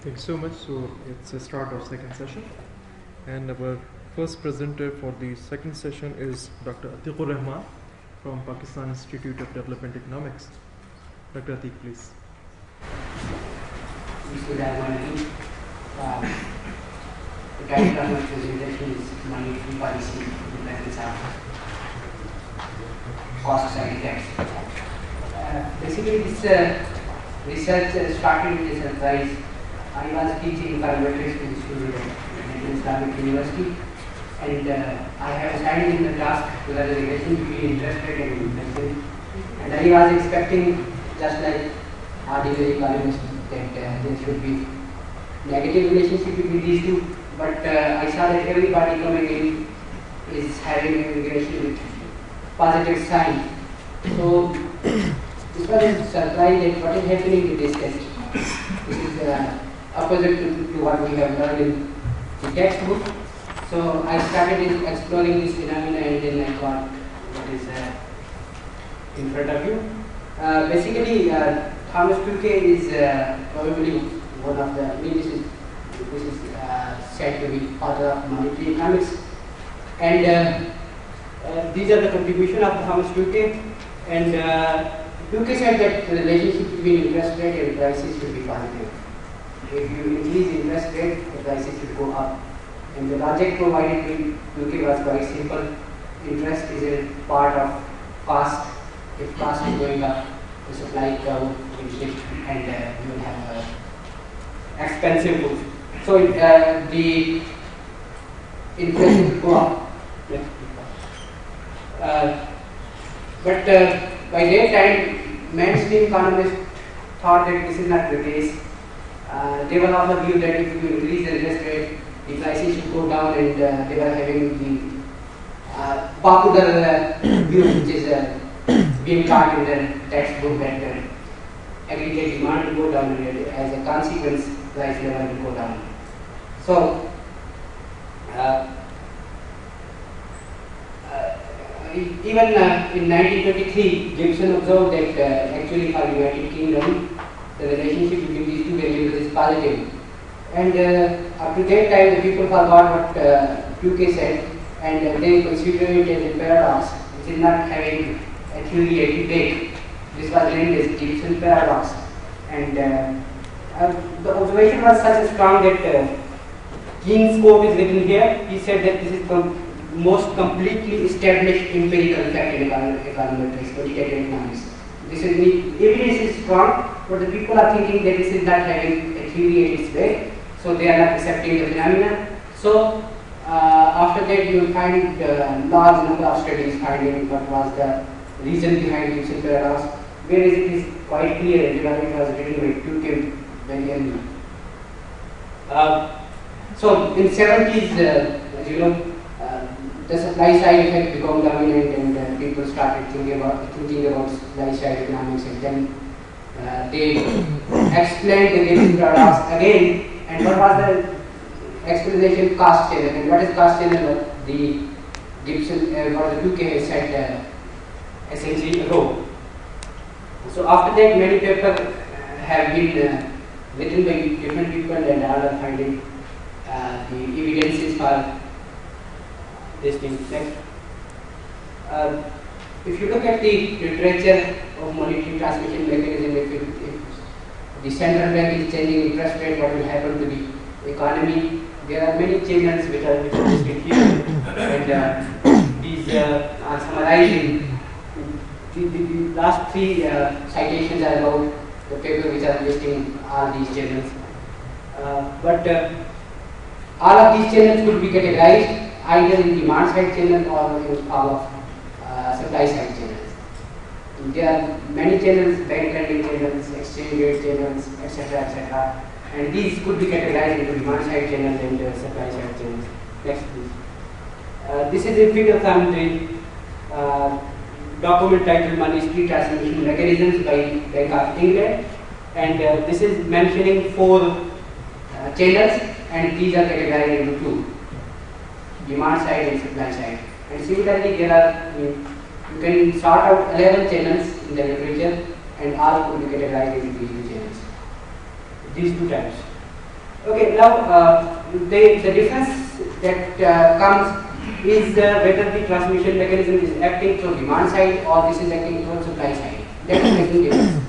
Thank you so much. So it's the start of second session, and our first presenter for the second session is Dr. Atiqur Rahman from Pakistan Institute of Development Economics. Dr. Atiq, please. Bismillahirrahmanirrahim. The title of my presentation is Monetary Policy in the Presence of Cost Side Effects. Basically, this research started with a surprise. I was teaching econometrics to the student at Islamic University, and I have assigned in the task to the relation between interest rate and inflation. And I was expecting, just like ordinary economists, that there should be negative relationship between these two. But I saw that everybody coming in is having a relation with positive sign. So this was a surprise that what is happening with this test. This is opposite to what we have learned in the textbook. So I started exploring this phenomena, and then I got what is in front of you. Basically, Thomas Kuhnke is probably one of the, this is said to be father of monetary economics, and these are the contribution of Thomas Kuhnke. And Kuhnke said that the relationship between interest rate and prices should be positive. If you increase interest rate, the prices should go up. And the logic provided by Kuhnke was quite simple. Interest is a part of cost. If cost is going up, the supply curve will shift, and you will have expensive goods. So the inflation will go up. But by that time, mainstream economists thought that this is not the case. They were of the view that if you increase the interest rate, the prices should go down, and they were having the popular view, which is being taught in the textbook, that aggregate demand will go down, and as a consequence, price level will go down. So, even in 1923, Gibson observed that actually for the United Kingdom, the relationship between these two variables is positive. And up to that time, the people forgot what Kuhnke said, and they considered it as a paradox, which is not having a theory at debate. This was named as Gibson paradox. And the observation was such a strong that King's quote is written here. He said that this is the most completely established empirical fact in econometrics, quantitative economics. This is the evidence is strong, but the people are thinking that this is not having a theory at its back, so they are not accepting the phenomena. So after that, you will find large number of studies finding what was the reason behind Gibson paradox, whereas it is quite clear that it was written by Kuhnke very early. So in 70s, as you know, the supply side effect became dominant, and people started thinking about supply side economics, and then they explained the Gibson paradox again. And what was the explanation? Cost channel. And what is cost channel? The Gibson or the Kuhnke has said essentially a row. So after that, many papers have been written by different people, and all are finding the evidences for this thing. Next. If you look at the literature of monetary transmission mechanism, if the central bank is changing interest rate, what will happen to the economy? There are many channels which are listed here, and these are summarizing. The last three citations are about the paper which are listing all these channels. But all of these channels could be categorized either in demand side channel or in form of supply side channels. There are many channels, bank lending channels, exchange rate channels, etc. And these could be categorized into demand side channels and supply side channels. Next, please. This is a figure from the document titled Monetary Transmission Mechanisms by Bank of England, and this is mentioning 4 channels, and these are categorized into 2, demand side and supply side. And similarly, there are, you can sort out 11 channels in the literature, and all could be categorized into these 2 channels, these 2 types. Okay, now the difference that comes is whether the transmission mechanism is acting through demand side or this is acting through supply side. That is making difference.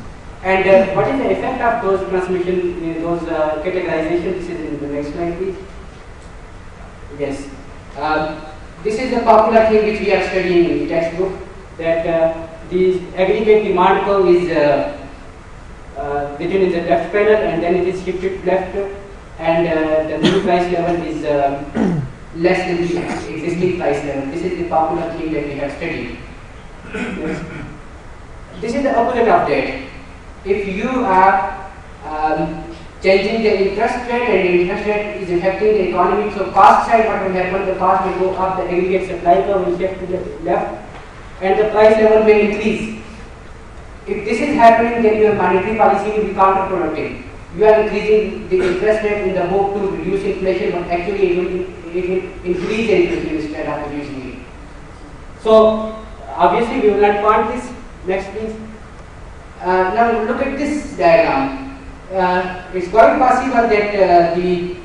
And what is the effect of those transmission, those categorization? This is in the next slide, please. Yes. This is a popular thing which we are studying in the textbook, that the aggregate demand curve is written in the left panel and then it is shifted left, and the new price level is less than the existing price level. This is the popular thing that we have studied. Yes. This is the opposite of that. If you are changing the interest rate and the interest rate is affecting the economy, so cost side what will happen, the cost will go up, the aggregate supply curve will shift to the left and the price level may increase. If this is happening, then your monetary policy will be counterproductive. You are increasing the interest rate in the hope to reduce inflation, but actually it will increase inflation instead of reducing it. So obviously we will not want this. Next please. Now look at this diagram. It's quite possible that the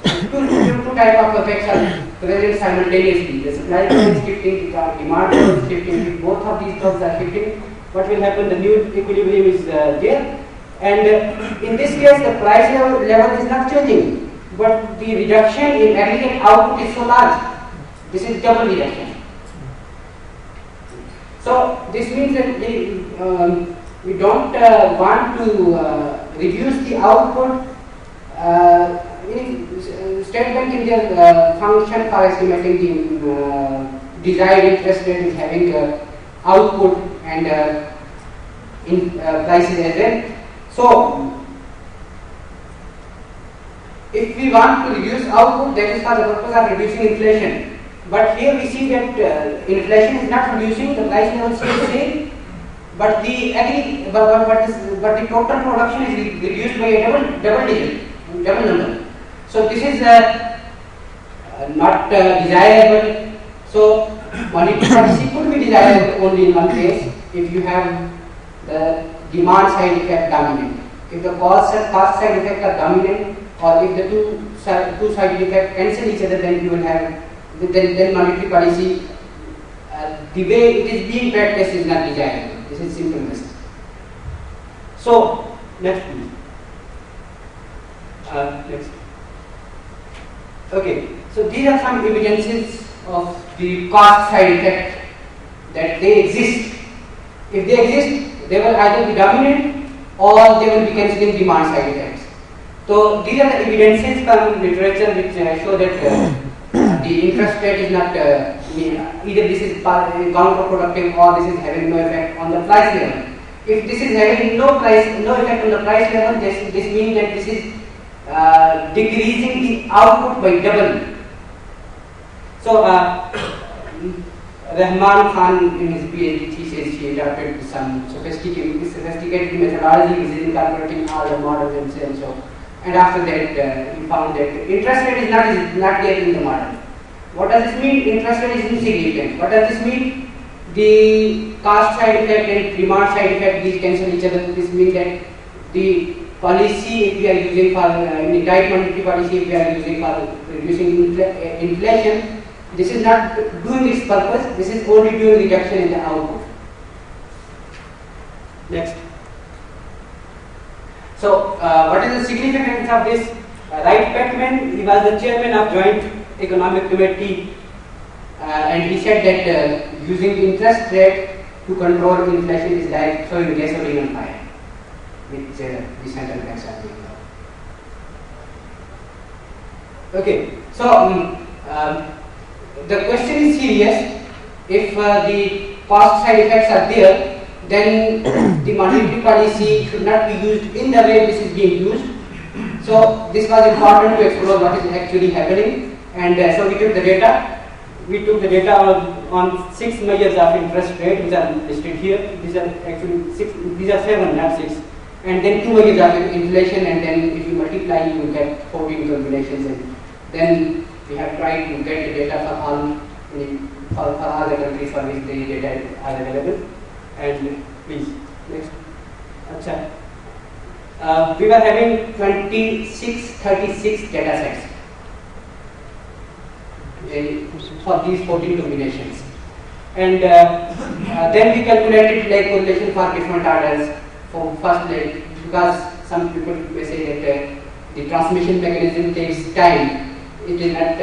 two type of effects are present simultaneously. The supply curve is shifting, the demand curve is shifting. If both of these curves are shifting, what will happen? The new equilibrium is there, and in this case the price level is not changing, but the reduction in aggregate output is so large. This is double reduction. So this means that we don't want to reduce the output. State Bank in their function for estimating the desired interest rate is having output and in prices as well. So if we want to reduce output, that is for the purpose of reducing inflation. But here we see that inflation is not reducing, the price level stays the same, but the total production is reduced by a double number. So this is not desirable. So monetary policy could be desirable only in one case if you have the demand side effect dominant. If the cost side effect are dominant, or if the two side effect cancel each other, then you will have then monetary policy the way it is being practiced is not desirable. This is simple message. So next please. Next. Okay, so these are some evidences of the cost side effect that they exist. If they exist, they will either be dominant or they will be cancelling demand side effects. So these are the evidences from literature which show that the interest rate is not either this is counterproductive or this is having no effect on the price level. If this is having no effect on the price level, this means that this is decreasing the output by double. So Rahman Khan in his PhD thesis, he adopted some sophisticated methodology which is incorporating all the models and so. And after that, he found that interest rate is not yet in the model. What does this mean? Interest rate is insignificant. What does this mean? The cost side effect and demand side effect, these cancel each other. This means that the policy, if we are using for the tight monetary policy, if we are using for reducing inflation, this is not doing its purpose. This is only doing reduction in the output. Next. So, what is the significance of this? Wright Beckman, he was the chairman of Joint Economic Committee, and he said that using interest rate to control inflation is like throwing gasoline on fire, which the central banks are doing. Okay, so the question is serious. If the cost side effects are there, then the monetary policy should not be used in the way this is being used. So this was important to explore what is actually happening, and so we took the data. We took the data on 6 measures of interest rate, which are listed here. These are actually 6. These are 7, not 6. And then 2 measures of inflation, and then if you multiply, you will get 14 combinations. And then we have tried to get the data for all the countries for which the data are available. And please, next. Achha. we were having 36 data sets for these 14 combinations. And then we calculated leg correlation for different orders for first leg, because some people may say that the transmission mechanism takes time. It is not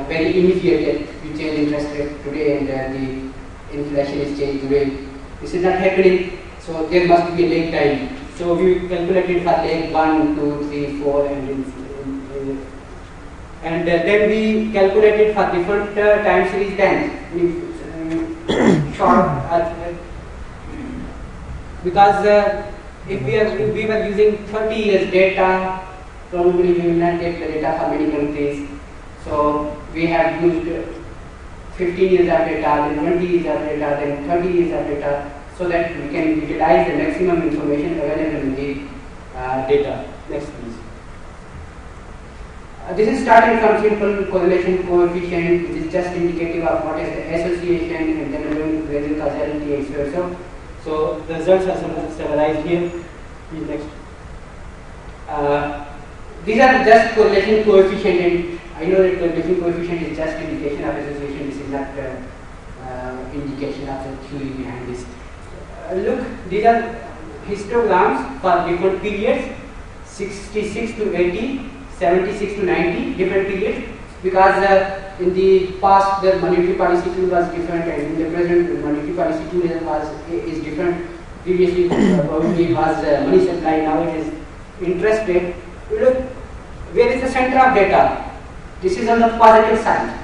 very immediate. You change interest rate today and the inflation is changed today. This is not happening, so there must be a lag time. So we calculated for leg 1, 2, 3, 4 and then we calculated for different time series length. Because if we were using 30 years data, probably we will not get the data for many countries. So we have used 15 years of data, then 20 years of data, then 30 years of data, so that we can utilize the maximum information available in the data. Next, please. This is starting from simple correlation coefficient, which is just indicative of what is the association, and then going to gradual causality and so on. So the results are summarized here. Please next. These are just correlation coefficient, and I know that correlation coefficient is just indication of association. This is not indication of the theory behind this. Look, these are histograms for different periods, 66 to 80. 76 to 90 different periods, because in the past the monetary policy tool was different, and in the present the monetary policy tool is different. Previously probably it was money supply, now it is interest rate. Look, where is the center of data? This is on the positive side.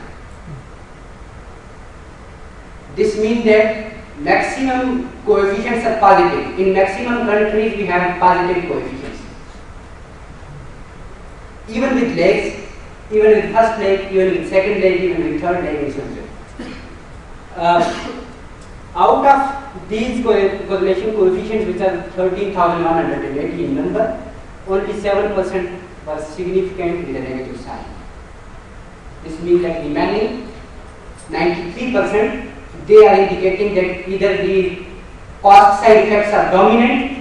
This means that maximum coefficients are positive. In maximum countries we have positive coefficients. Even with legs, even with first leg, even with second leg, even with third leg, and so on. Out of these correlation coefficients, which are 13,180 in number, only 7% was significant with the negative sign. This means that remaining 93%, they are indicating that either the cost side effects are dominant,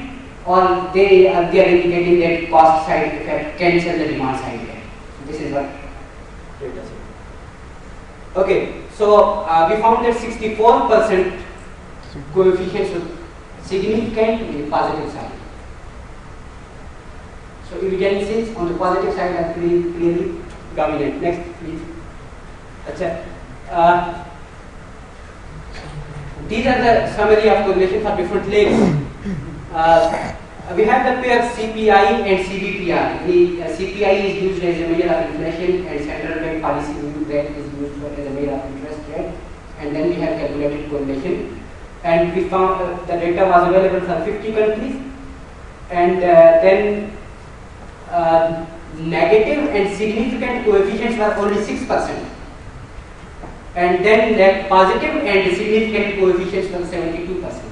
or they are indicating that cost side effect cancel the demand side effect. This is what data says. Okay, so we found that 64% coefficients were significant in the positive side. So evidences on the positive side are clearly dominant. Next, please. These are the summary of correlation for different legs. We have the pair CPI and CBPR. The CPI is used as a measure of inflation, and central bank policy rate is used as a measure of interest rate. And then we have calculated correlation, and we found the data was available for 50 countries, and then negative and significant coefficients were only 6%, and then the positive and significant coefficients were 72%.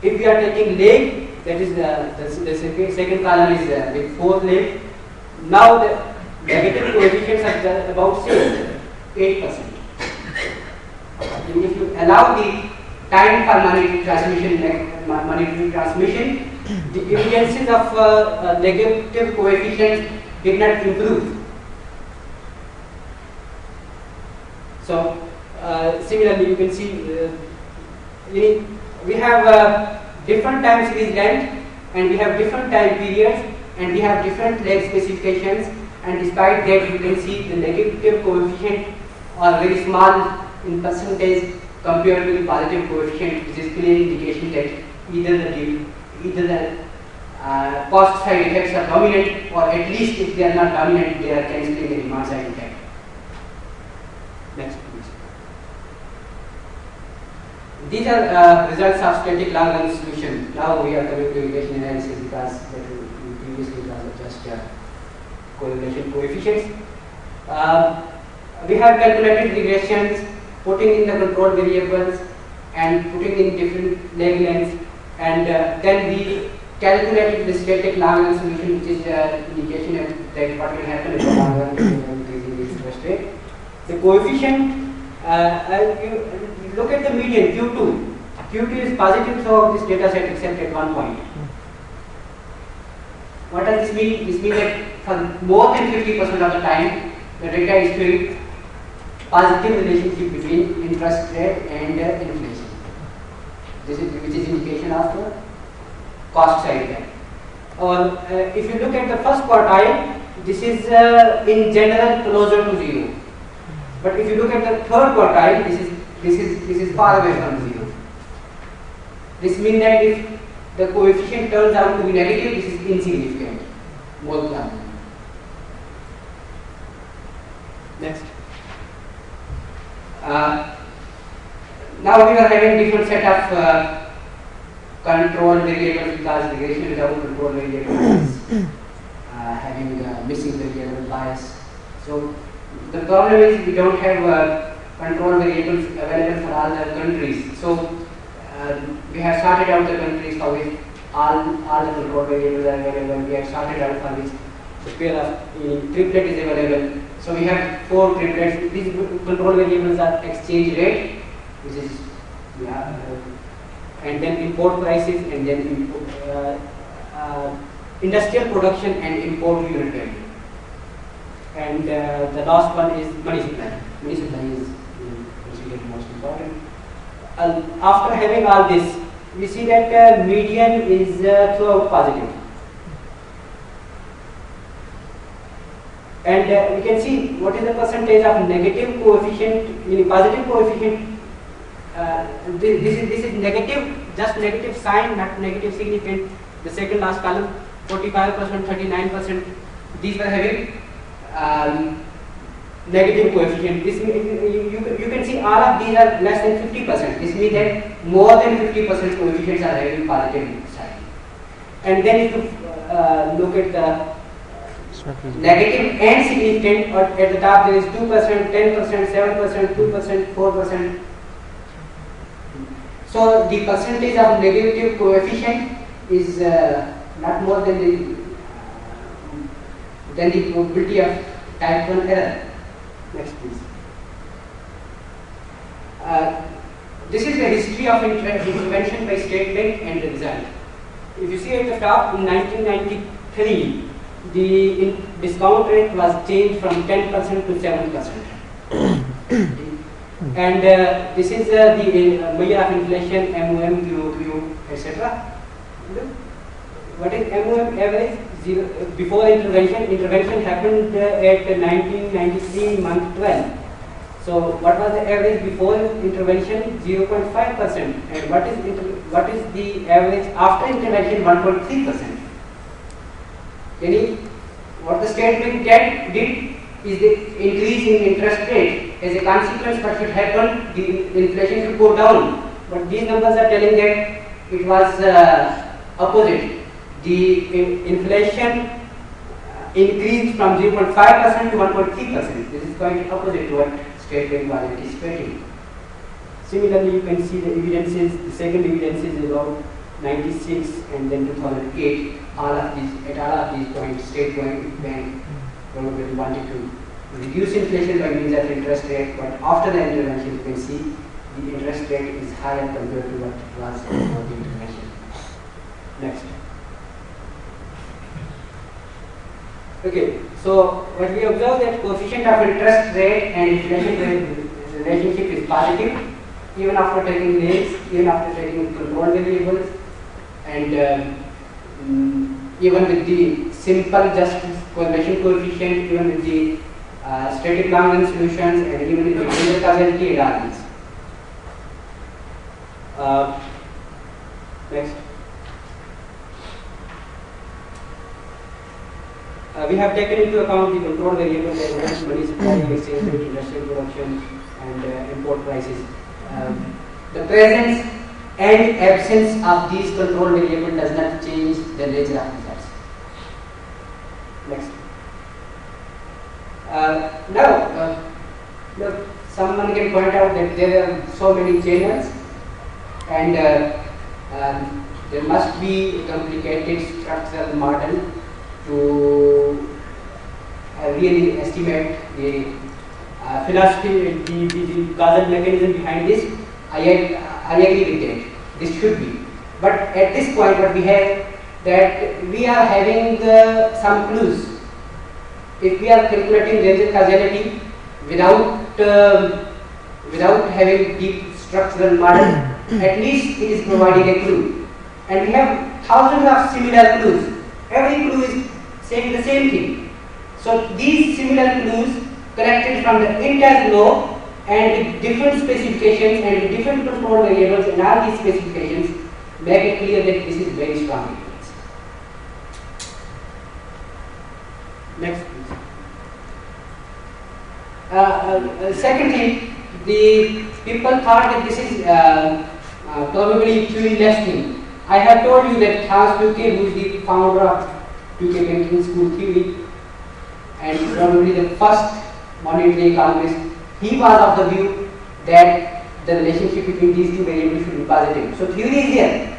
If we are taking leg, that is the second column is with 4th leg. Now the negative coefficients are about 8%. And if you allow the time for monetary transmission, the evidences of negative coefficients did not improve. So similarly, you can see we have different time series length, and we have different time periods, and we have different leg specifications, and despite that you can see the negative coefficient are very small in percentage compared to the positive coefficient, which is clear indication that either the cost side effects are dominant, or at least if they are not dominant, they are cancelling the demand side effect. Next. These are results of static Lagrange solution. Now we are coming to regression analysis, because previously it was just correlation coefficients. We have calculated regressions, putting in the control variables and putting in different leg lengths, and then we calculated the static Lagrange solution, which is indication of that what will happen if the Lagrange increasing the interest rate. The coefficient, you look at the median Q2. Q2 is positive, so this data set except at one point. What does this mean? This means that for more than 50% of the time, the data is showing positive relationship between interest rate and inflation. This is which is indication of the cost side there. Or if you look at the first quartile, this is in general closer to zero. But if you look at the third quartile, this is far away from zero. This means that if the coefficient turns out to be negative, this is insignificant. More than. Next. Now we are having different set of control variables because regression without control variables is having missing variable bias. So the problem is we don't have control variables available for all the countries. So we have sorted out the countries for which all the control variables are available. We have sorted out for which the pair of triplet is available. So we have 4 triplets. These control variables are exchange rate, which is and then import prices, and then industrial production and import unit value. And the last one is money supply. Money supply is considered most important. After having all this, we see that median is throughout positive. And we can see what is the percentage of negative coefficient, meaning positive coefficient. This is negative, just negative sign, not negative significant. The second last column, 45%, 39%. These were having negative coefficient. This you can see all of these are less than 50%. This means that more than 50% coefficients are having positive sign. And then if you look at the negative and significant, or at the top there is 2%, 10%, 7%, 2%, 4%. So the percentage of negative coefficient is not more than the probability of type 1 error. Next please. This is the history of intervention by State Bank and the result. If you see at the top, in 1993, the discount rate was changed from 10% to 7%. And this is the measure of inflation, MOM, QOQ, etc. What is MOM average? Before intervention happened at 1993 month 12. So what was the average before intervention? 0.5%. And what is the average after intervention? 1.3%. What the State Bank did is the increase in interest rate. As a consequence, what should happen? The inflation should go down. But these numbers are telling that it was opposite. The inflation increased from 0.5% to 1.3%. This is quite opposite to what State Bank was anticipating. Similarly, you can see the evidences. The second evidence is about 96 and then 2008. At all of these points, State Bank probably wanted to reduce inflation by means of interest rate, but after the intervention, you can see the interest rate is higher compared to what it was before the intervention. Next. Okay, so what we observe that coefficient of interest rate and inflation relationship is positive even after taking rates, even after taking control variables, and even with the simple just correlation coefficient, even with the static Lagrange solutions, and even with the linear causality analysis. Next. We have taken into account the control variables as money supply, exchange rate, industrial production, and import prices. The presence and absence of these control variables does not change the nature of results. Next. Now, someone can point out that there are so many channels, and there must be a complicated structural model to really estimate the philosophy, the causal mechanism behind this. I agree with that. This should be. But at this point, what we have that we are having some clues. If we are calculating linear causality without having deep structural model, at least it is providing a clue. And we have thousands of similar clues. Every clue is saying the same thing. So these similar clues collected from the entire globe and with different specifications and with different control variables in all these specifications make it clear that this is very strong evidence. Next, please. Second thing, the people thought that this is probably Curie-less thing. I have told you that Charles Fouquet, who is the founder of Fouquet banking school theory and probably the first monetary economist, he was of the view that the relationship between these two variables should be positive. So theory is here.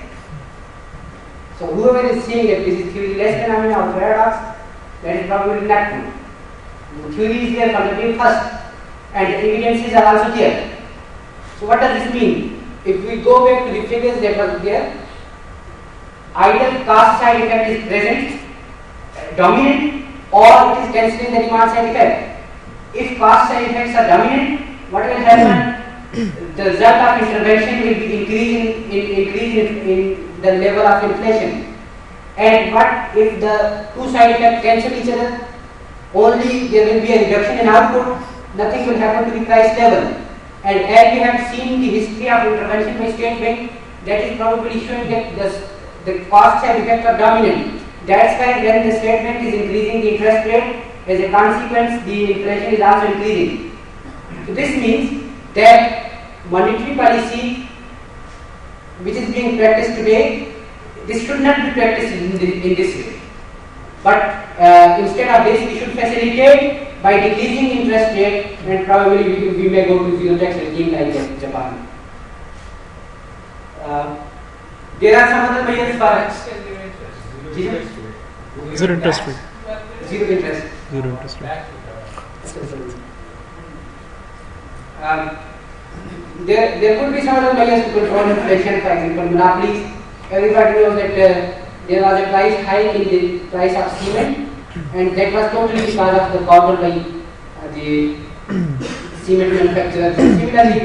So whoever is saying that this is theory-less phenomena or paradox, that is probably not true. The theory is there from the very first, and the evidences are also there. So what does this mean? If we go back to the figures that were there, either cost side effect is present, dominant, or it is cancelling the demand side effect. If cost side effects are dominant, what will happen? The result of intervention will be increase in the level of inflation. And what if the two side effects cancel each other? Only there will be a reduction in output, nothing will happen to the price level. And as we have seen the history of intervention by state bank, that is probably showing that the cost side effects are dominant. That's why when the state bank is increasing the interest rate, as a consequence, the inflation is also increasing. So this means that monetary policy, which is being practiced today, this should not be practiced in this way. But instead of this, we should facilitate by decreasing interest rate, and probably we may go to zero tax regime like Japan. There are some other measures for Zero interest rate. Zero interest. Zero interest rate. There could be some other measures to control inflation, for example, monopolies. Everybody knows that there was a price hike in the price of cement, and that was totally because of the carbon by the cement manufacturers. Similarly,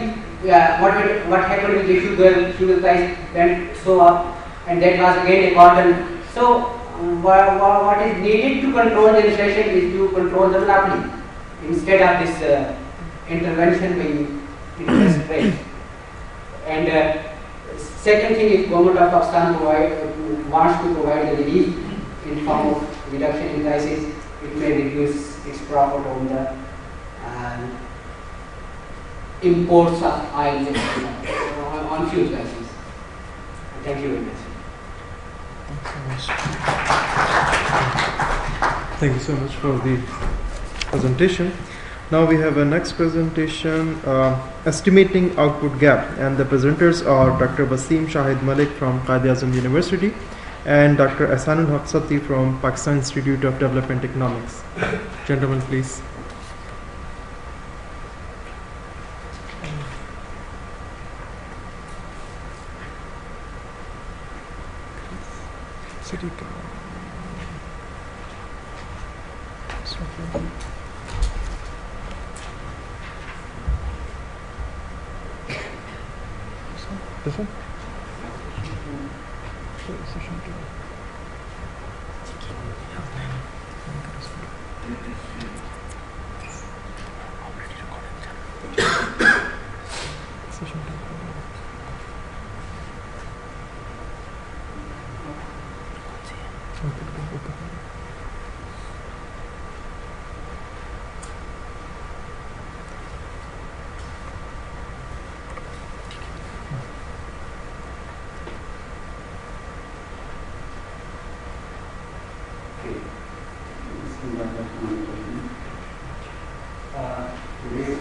what happened with the sugar price went so up, and that was again a cotton. So what is needed to control the inflation is to control the monopoly instead of this intervention by interest rate. And second thing is government of Pakistan wants to provide the relief in form of reduction in prices. It may reduce its profit on the imports of oil on fuel prices. Thank you very much. Thank you so much for the presentation. Now we have a next presentation, estimating output gap, and the presenters are Dr. Wasim Shahid Malik from Quaid-e-Azam University and Dr. Ahsanul Haq Satti from Pakistan Institute of Development Economics. Gentlemen, please. This one? Today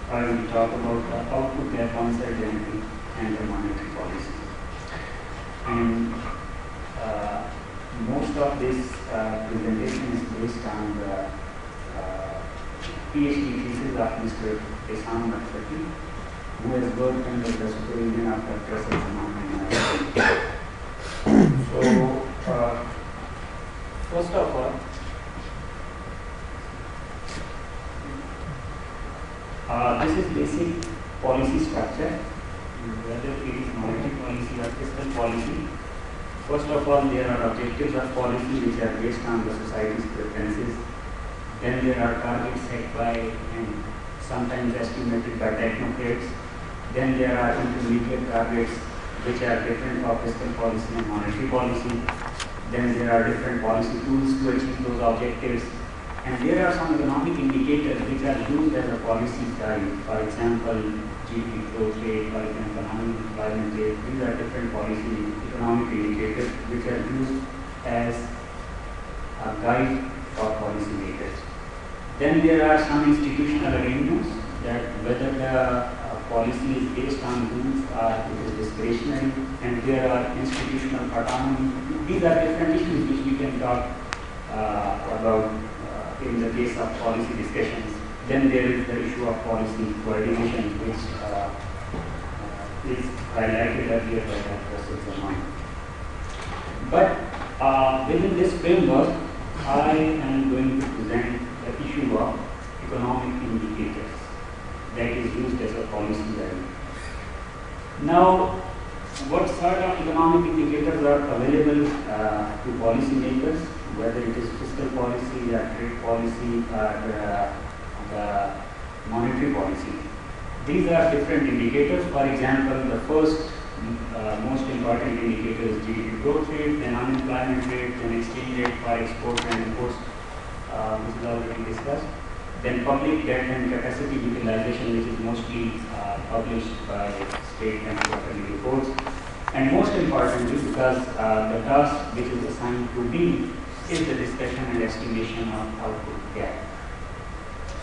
I will talk about the output gap uncertainty and the monetary policy. And most of this presentation is based on the PhD thesis of Mr. Ahsanul Haq Satti, who has worked under the supervision of Dr. Salman. So So, first of all, this is basic policy structure, whether it is monetary policy or fiscal policy. First of all, there are objectives of policy which are based on the society's preferences. Then there are targets set by and sometimes estimated by technocrats. Then there are intermediate targets which are different for fiscal policy and monetary policy. Then there are different policy tools to achieve those objectives. And there are some economic indicators which are used as a policy guide. For example, GDP growth rate, for example, unemployment rate. These are different policy economic indicators which are used as a guide for policymakers. Then there are some institutional arrangements that whether the policy is based on rules or it is discretionary, and there are institutional autonomy. These are different issues which we can talk about in the case of policy discussions. Then there is the issue of policy coordination, which is highlighted earlier by Dr. Zaman. But within this framework, I am going to present the issue of economic indicators that is used as a policy guide. Now, what sort of economic indicators are available to policymakers, whether it is fiscal policy or trade policy or the monetary policy? These are different indicators. For example, the first most important indicator is GDP growth rate, then unemployment rate, then exchange rate for exports and imports, which is already discussed. Then public debt and capacity utilization, which is mostly published by state and quarterly reports. And most importantly, because the task which is assigned to me is the discussion and estimation of output gap.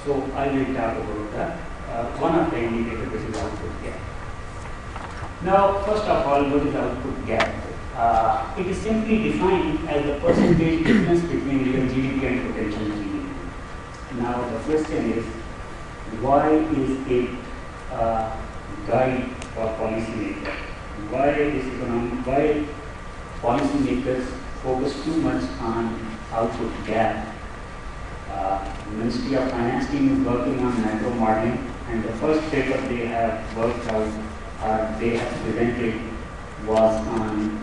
So I will talk about that. One of the indicators, which is output gap. Now, first of all, what is output gap? It is simply defined as the percentage difference between real GDP and potential GDP. Now, the question is, why is it a guide for policymakers? Why policymakers focus too much on output gap? Ministry of Finance team is working on macro modeling, and the first paper they have worked out or they have presented was on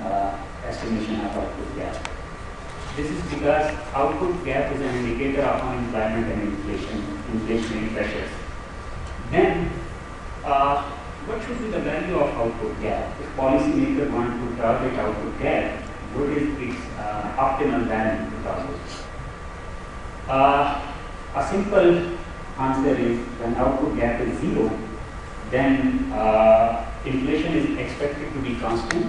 estimation of output gap. This is because output gap is an indicator of unemployment and inflationary pressures. Then, what should be the value of output gap? If policymakers want to target output gap, what is its optimal value to target? A simple answer is when output gap is zero, then inflation is expected to be constant,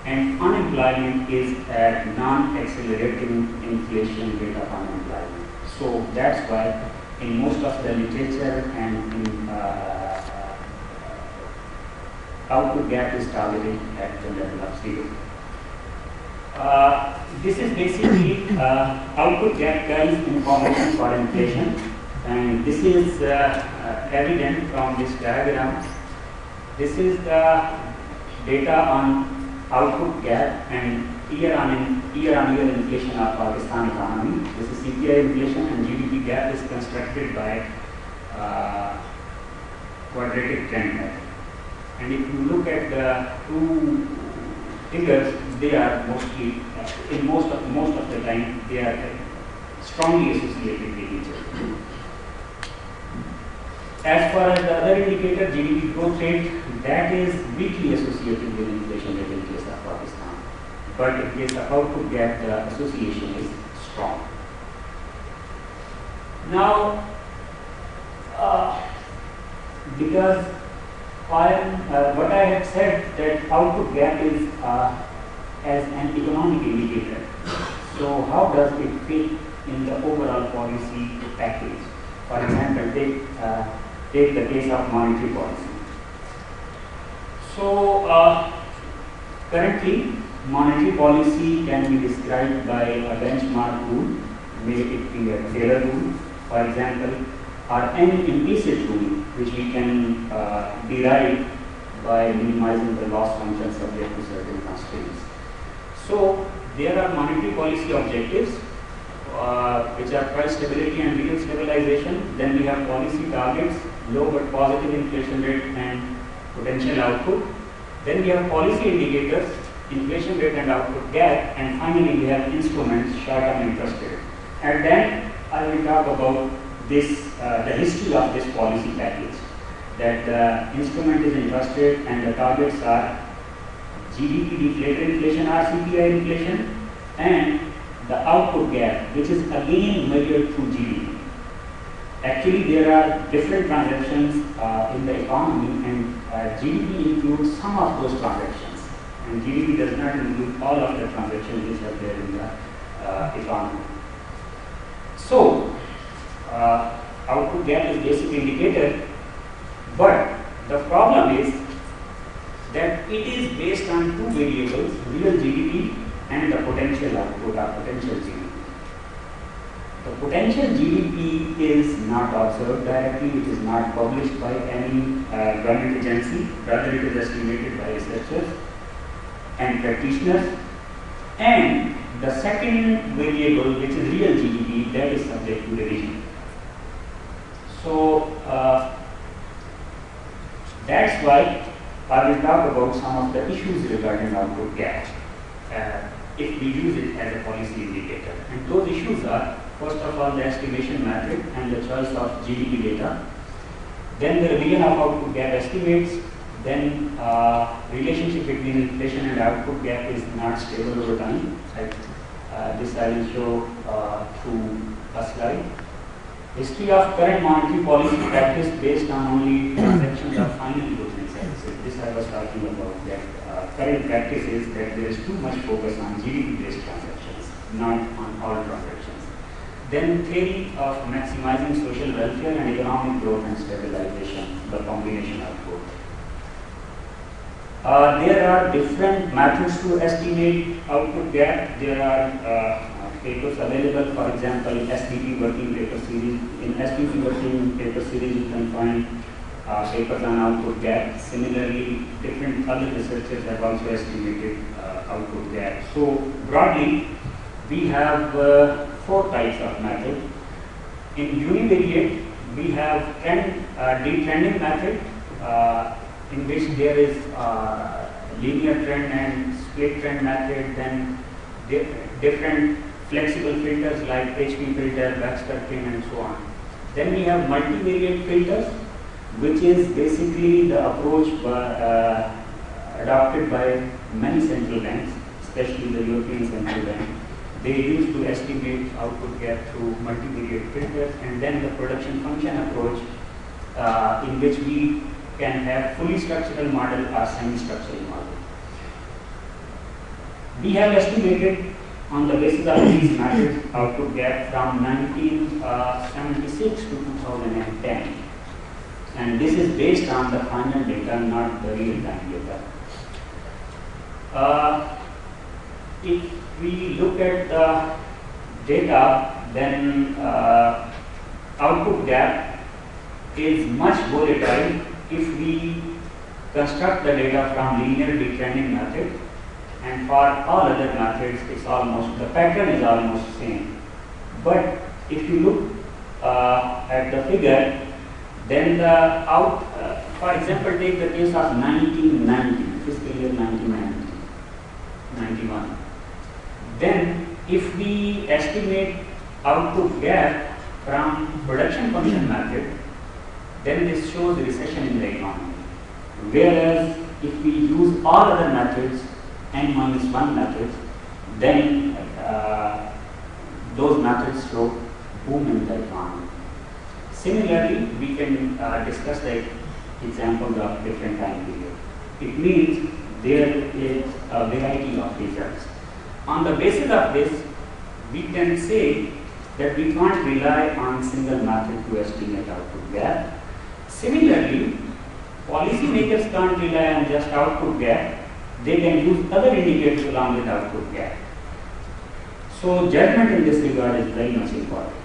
and unemployment is at non-accelerating inflation rate of unemployment. So that's why in most of the literature and in output gap is targeted at the level of zero. This is basically output gap carries information for inflation, and this is evident from this diagram. This is the data on output gap and year-on-year inflation of Pakistan economy. This is CPI inflation, and GDP gap is constructed by quadratic trend method. And if you look at the two figures, they are mostly, in most of the time, they are strongly associated with each other. As far as the other indicator, GDP growth rate, that is weakly associated with inflation rate in case of Pakistan. But in case of output gap, the association is strong. Now, because what I have said that output gap is as an economic indicator. So how does it fit in the overall policy package? For example, take the case of monetary policy. So currently, monetary policy can be described by a benchmark rule, may it be a Taylor rule, for example, or any implicit rule which we can derive by minimizing the loss function subject to certain constraints. So there are monetary policy objectives, which are price stability and real stabilization. Then we have policy targets, low but positive inflation rate and potential output. Then we have policy indicators, inflation rate and output gap, and finally we have instruments, short-term interest rate. And then I will talk about this, the history of this policy package. That the instrument is interest rate and the targets are GDP deflator inflation or CPI inflation, and the output gap, which is again measured through GDP. Actually, there are different transactions in the economy, and GDP includes some of those transactions, and GDP does not include all of the transactions which are there in the economy. So, output gap is basic indicator, but the problem is that it is based on two variables, real GDP and the potential output or potential GDP. The potential GDP is not observed directly, it is not published by any government agency, rather it is estimated by researchers and practitioners. And the second variable, which is real GDP, that is subject to revision. So that's why I will talk about some of the issues regarding output gap if we use it as a policy indicator. And those issues are, first of all, the estimation method and the choice of GDP data. Then the revision of output gap estimates. Then relationship between inflation and output gap is not stable over time. This I will show through a slide. History of current monetary policy practice based on only transactions of final goods and services. This I was talking about, that current practice is that there is too much focus on GDP-based transactions, not on all transactions. Then theory of maximizing social welfare and economic growth and stabilization, the combination of both. There are different methods to estimate output gap. There are papers available, for example, SPP working paper series. In SPP working paper series, you can find papers on output gap. Similarly, different other researchers have also estimated output gap. So broadly, we have 4 types of method. In univariate, we have detrending method, in which there is linear trend and split trend method, then different flexible filters like HP filter, Baxter pin, and so on. Then we have multivariate filters, which is basically the approach adopted by many central banks, especially the European Central Bank. They used to estimate output gap through multivariate filters, and then the production function approach, in which we can have fully structural model or semi-structural model. We have estimated on the basis of these methods output gap from 1976 to 2010, and this is based on the final data, not the real-time data. If we look at the data, then output gap is much volatile if we construct the data from linear detrending method, and for all other methods it's almost, the pattern is almost same. But if you look at the figure, then the for example, take the case of 1990, fiscal year 1991. Then if we estimate output gap from production function method, then this shows recession in the economy. Whereas if we use all other methods, n-1 methods, then those methods show boom in the economy. Similarly, we can discuss the examples of different time periods. It means there is a variety of results. On the basis of this, we can say that we can't rely on single method to estimate output gap. Similarly, policymakers can't rely on just output gap. They can use other indicators along with output gap. So judgment in this regard is very much important.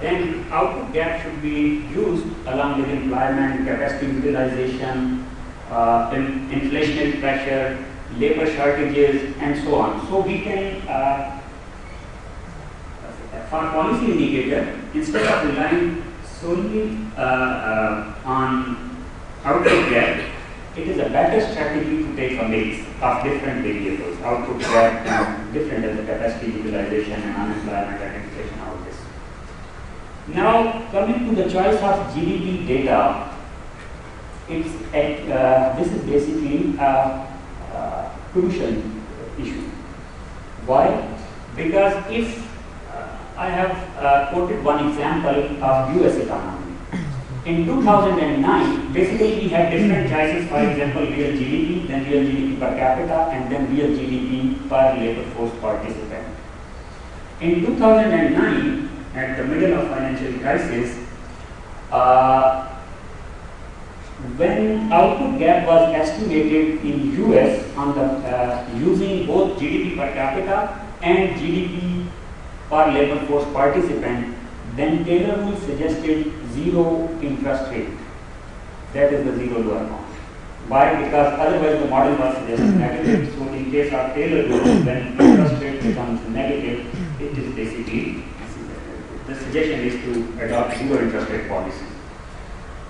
Then output gap should be used along with employment, capacity utilization, inflationary pressure, labor shortages, and so on. So we can, for policy indicator, instead of relying solely on output gap, it is a better strategy to take a mix of different variables, output gap and different as the capacity utilization and unemployment identification, all this. Now, coming to the choice of GDP data, this is basically a crucial issue. Why? Because if I have quoted one example of US economy. In 2009, basically we had different choices, for example, real GDP, then real GDP per capita, and then real GDP per labor force participant. In 2009, at the middle of financial crisis, when output gap was estimated in US on the using both GDP per capita and GDP per labor force participant, then Taylor rule suggested zero interest rate. That is the zero lower bound. Why? Because otherwise the model was suggesting negative. So in case of Taylor rule, when interest rate becomes negative, it is basically the suggestion is to adopt zero interest rate policy.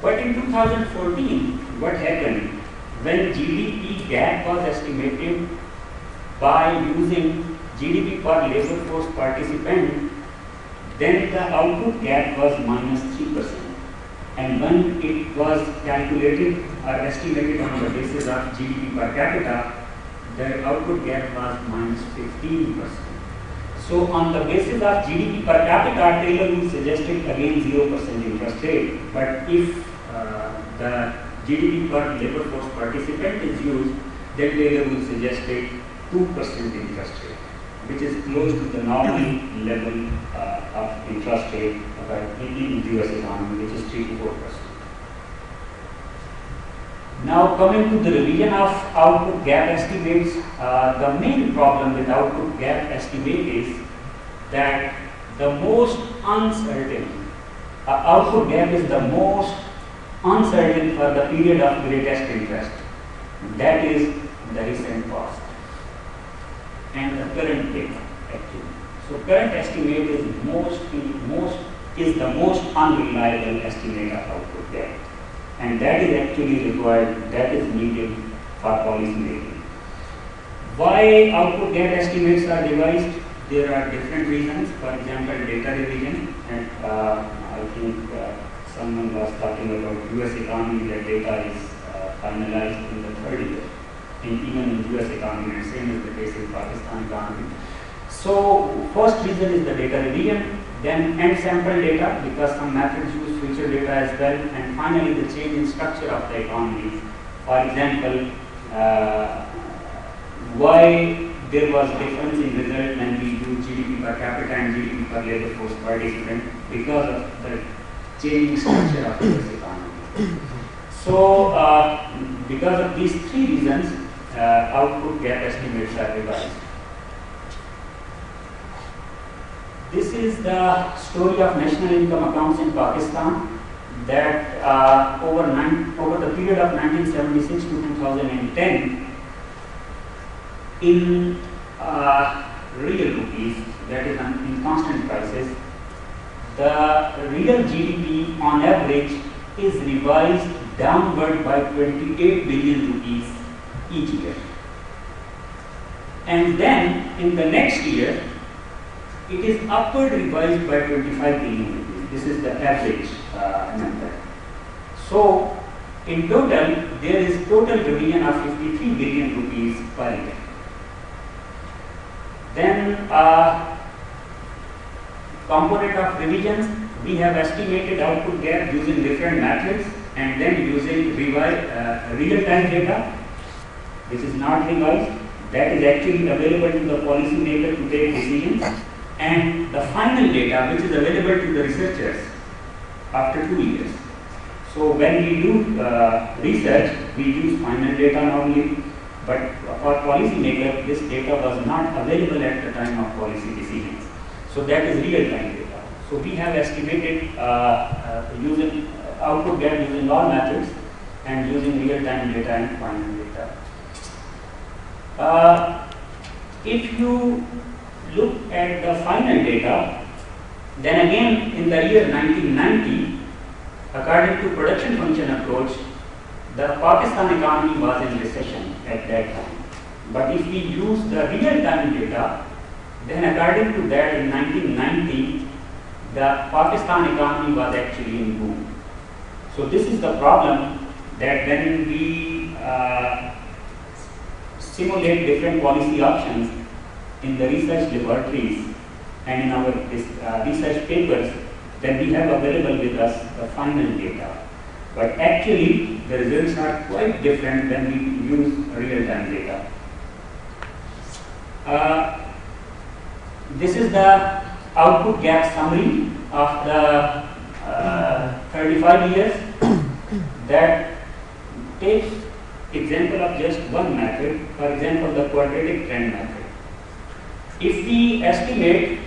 But in 2014, what happened? When GDP gap was estimated by using GDP per labor force participant, then the output gap was minus 3%. And when it was calculated or estimated on the basis of GDP per capita, the output gap was minus 15%. So on the basis of GDP per capita, Taylor rule suggested again 0% interest rate. But if the GDP per labor force participant is used, then Taylor rule suggested 2% interest rate, which is close to the normal level of interest rate in the US economy, which is 3 to 4%. Now coming to the revision of output gap estimates, the main problem with output gap estimate is that the most uncertain, output gap is the most uncertain for the period of greatest interest. That is the recent past and the current data actually. So current estimate is the most unreliable estimate of output gap, and that is actually required, that is needed for policy making. Why output gap estimates are revised? There are different reasons. For example, data revision, and I think someone was talking about US economy, that data is finalized in the third year, and even in US economy, and same is the case in Pakistan economy. So first reason is the data revision, then end sample data, because some methods use future data as well, and finally the change in structure of the economy. For example, why there was difference in result when we do GDP per capita and GDP per labor force participant, because of the changing structure of the US economy. So because of these three reasons, output gap estimates are revised. This is the story of national income accounts in Pakistan, that over the period of 1976 to 2010, in real rupees, that is in constant prices, the real GDP on average is revised downward by 28 billion rupees each year. And then in the next year, it is upward revised by 25 billion rupees. This is the average number. So in total, there is total revision of 53 billion rupees per year. Then component of revisions, we have estimated output gap using different methods, and then using real-time data, which is not revised, that is actually available to the policymaker to take decisions, and the final data, which is available to the researchers after 2 years. So when we do research, we use final data normally, but for policymaker, this data was not available at the time of policy decisions. So that is real-time data. So we have estimated using output gap using all methods and using real-time data and final data. If you look at the final data, then again in the year 1990, according to production function approach, the Pakistan economy was in recession at that time. But if we use the real-time data, then according to that in 1990, the Pakistan economy was actually in boom. So this is the problem, that when we simulate different policy options in the research laboratories and in our research papers, then we have available with us the final data. But actually, the results are quite different when we use real-time data. This is the output gap summary of the 35 years that takes example of just one method, for example, the quadratic trend method. If we estimate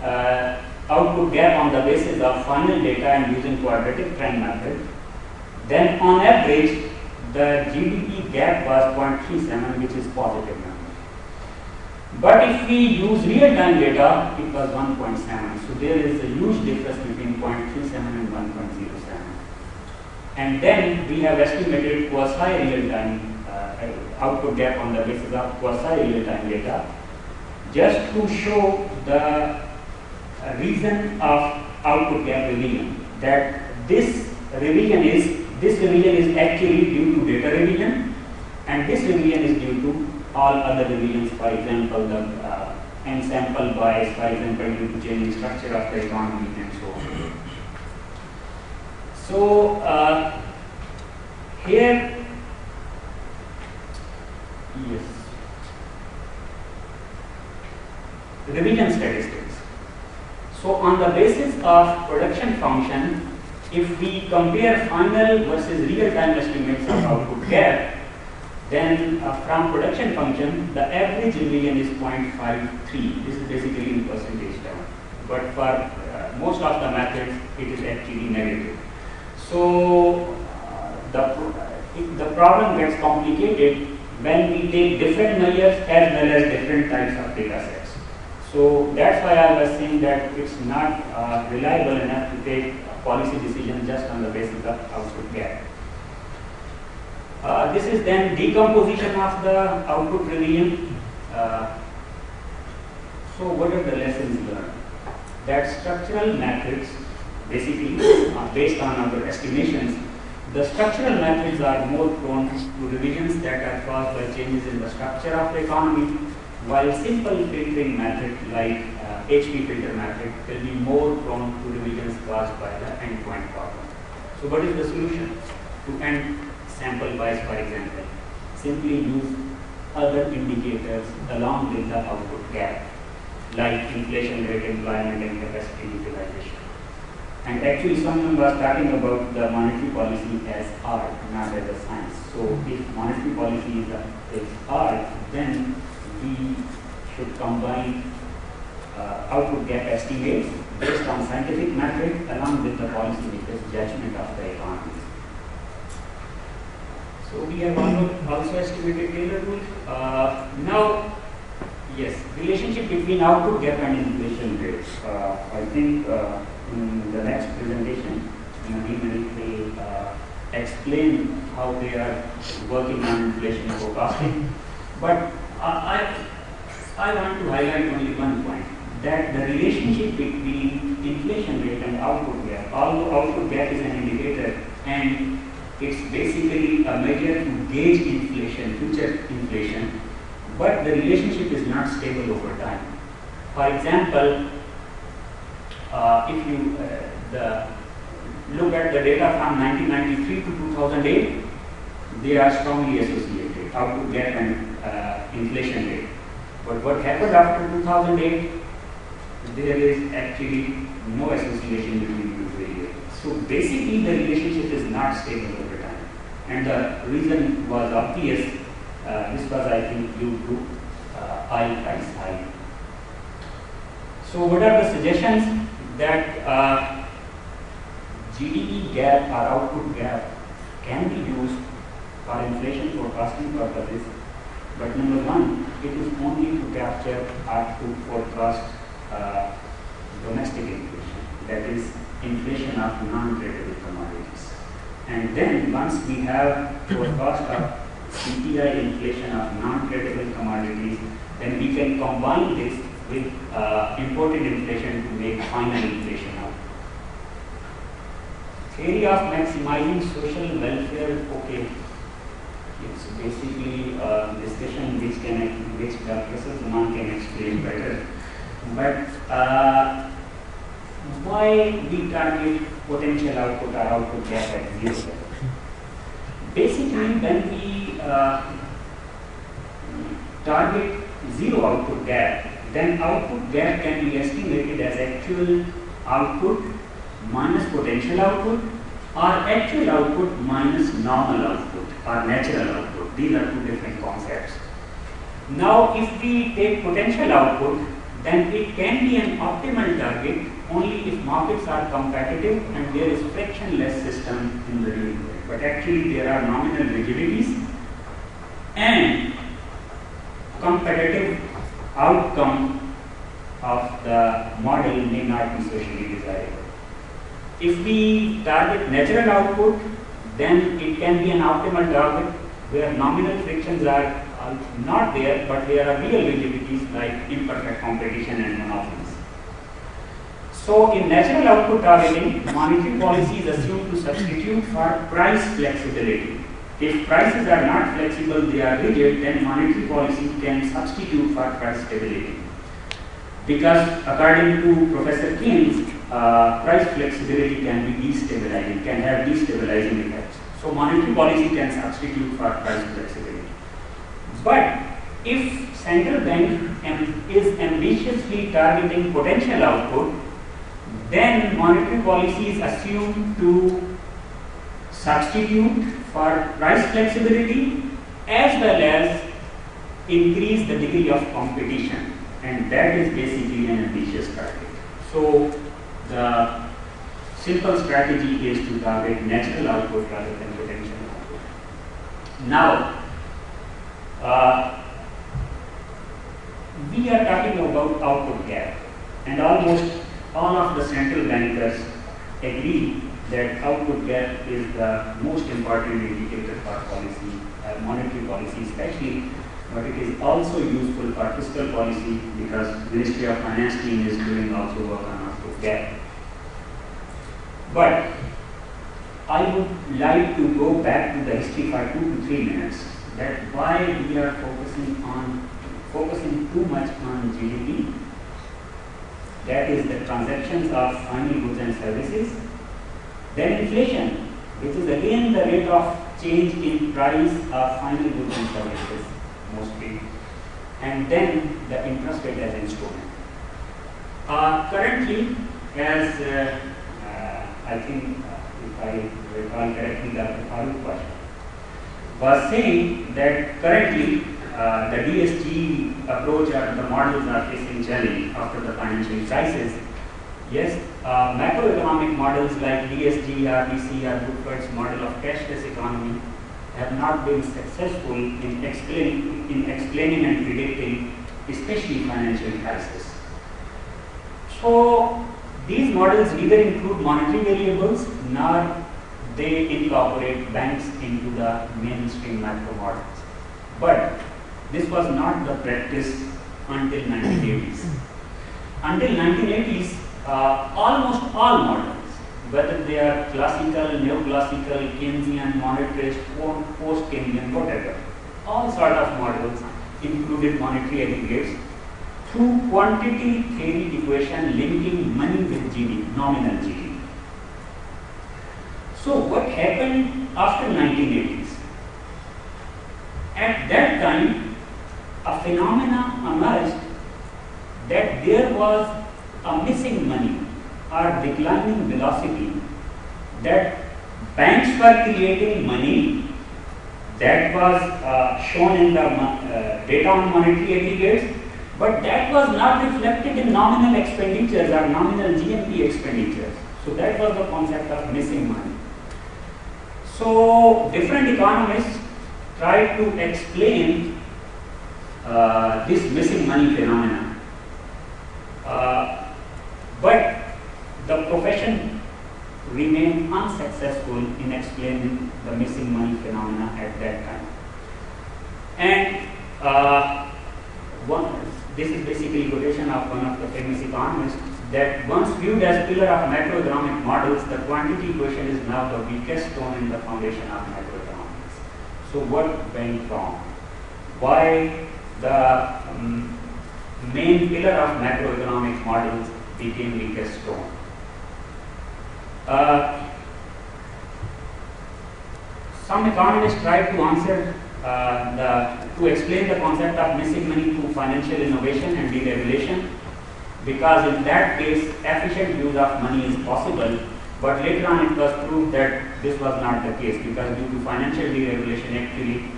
output gap on the basis of final data and using quadratic trend method, then on average the GDP gap was 0.37, which is positive number. But if we use real-time data, it was 1.7. So there is a huge difference between 0.37 and 1.07. And then we have estimated quasi-real-time output gap on the basis of quasi-real-time data, just to show the reason of output gap revision. That this revision is actually due to data revision, and this revision is due to all other revisions, for example, the ensample bias, for example, due to changing structure of the economy and so on. So here, yes, revision statistics. So on the basis of production function, if we compare final versus real-time estimates of output gap, then from production function, the average revision is 0.53. This is basically in percentage term. But for most of the methods, it is actually negative. So the problem gets complicated when we take different measures as well as different types of data sets. So that's why I was saying that it's not reliable enough to take a policy decision just on the basis of output gap. This is then decomposition of the output revision. So what are the lessons learned? That structural methods, basically based on our estimations, the structural methods are more prone to revisions that are caused by changes in the structure of the economy, while simple filtering method like HP filter method will be more prone to revisions caused by the endpoint problem. So what is the solution? To end sample bias, for example, simply use other indicators along with the output gap, like inflation rate, employment, and capacity utilization. And actually someone was talking about the monetary policy as art, not as a science. So if monetary policy is art, then we should combine output gap estimates based on scientific method along with the policymakers' judgment of the economy. So we have also estimated Taylor rule. Now, yes, relationship between output gap and inflation rates. I think in the next presentation, Nadeem will explain how they are working on inflation forecasting. But I want to highlight only one point, that the relationship between inflation rate and output gap, although output gap is an indicator and it's basically a measure to gauge inflation, future inflation, but the relationship is not stable over time. For example, if you look at the data from 1993 to 2008, they are strongly associated, output gap and inflation rate. But what happened after 2008? There is actually no association between these variables. So basically the relationship is not stable over time. And the reason was obvious. This was, I think, due to oil price hike. So what are the suggestions? That GDP gap or output gap can be used for inflation forecasting purposes But number one, it is only to capture or to forecast domestic inflation, that is inflation of non-tradable commodities. And then once we have forecast of CPI inflation of non-tradable commodities, then we can combine this with imported inflation to make final inflation out. Theory of maximizing social welfare, okay, it's basically a discussion which Professor Zaman can explain better. But why we target potential output or output gap at 0? Basically, when we target zero output gap, then output gap can be estimated as actual output minus potential output, or actual output minus normal output or natural output. These are two different concepts. Now, if we take potential output, then it can be an optimal target only if markets are competitive and there is frictionless system in the real world. But actually there are nominal rigidities and competitive outcome of the model may not be socially desirable. If we target natural output, then it can be an optimal target where nominal frictions are not there, but there are real rigidities like imperfect competition and monopolies. So in natural output targeting, monetary policy is assumed to substitute for price flexibility. If prices are not flexible, they are rigid, then monetary policy can substitute for price stability. Because according to Professor Keynes, price flexibility can be destabilizing, can have destabilizing effects. So monetary policy can substitute for price flexibility. But if central bank is ambitiously targeting potential output, then monetary policy is assumed to substitute for price flexibility as well as increase the degree of competition, and that is basically an ambitious target. So the simple strategy is to target natural output rather than potential output. Now, we are talking about output gap, and almost all of the central bankers agree that output gap is the most important indicator for policy, monetary policy especially, but it is also useful for fiscal policy because Ministry of Finance team is doing also work on output gap. But I would like to go back to the history for 2 to 3 minutes, that why we are focusing too much on GDP, that is the transactions of final goods and services, then inflation, which is again the rate of change in price of final goods and services mostly, and then the interest rate as instrument. Currently, as I think, if I recall correctly, Dr. Farooq was saying that currently the DSG approach or the models are facing challenge after the financial crisis. Yes, macroeconomic models like DSG, RBC, or Woodford's model of cashless economy have not been successful in explaining and predicting, especially financial crisis. So these models neither include monetary variables nor they incorporate banks into the mainstream macro models. But this was not the practice until 1980s. Until 1980s, almost all models, whether they are classical, neoclassical, Keynesian, monetarist, post-Keynesian, whatever, all sort of models included monetary aggregates through quantity theory equation linking money with GDP, nominal GDP. So what happened after 1980s? At that time, a phenomena emerged that there was a missing money or declining velocity, that banks were creating money that was shown in the data on monetary aggregates, but that was not reflected in nominal expenditures or nominal GNP expenditures. So that was the concept of missing money. So different economists tried to explain this missing money phenomena. But the profession remained unsuccessful in explaining the missing money phenomena at that time. And this is basically quotation of one of the famous economists, that once viewed as pillar of macroeconomic models, the quantity equation is now the weakest stone in the foundation of macroeconomics. So what went wrong? Why the main pillar of macroeconomic models became weakest stone? Some economists tried to answer to explain the concept of missing money through financial innovation and deregulation, because in that case efficient use of money is possible, but later on it was proved that this was not the case, because due to financial deregulation, actually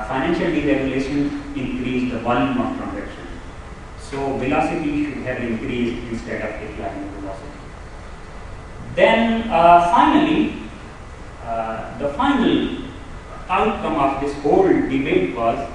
financial deregulation increased the volume of transaction. So velocity should have increased instead of declining velocity. Then finally, the final outcome of this whole debate was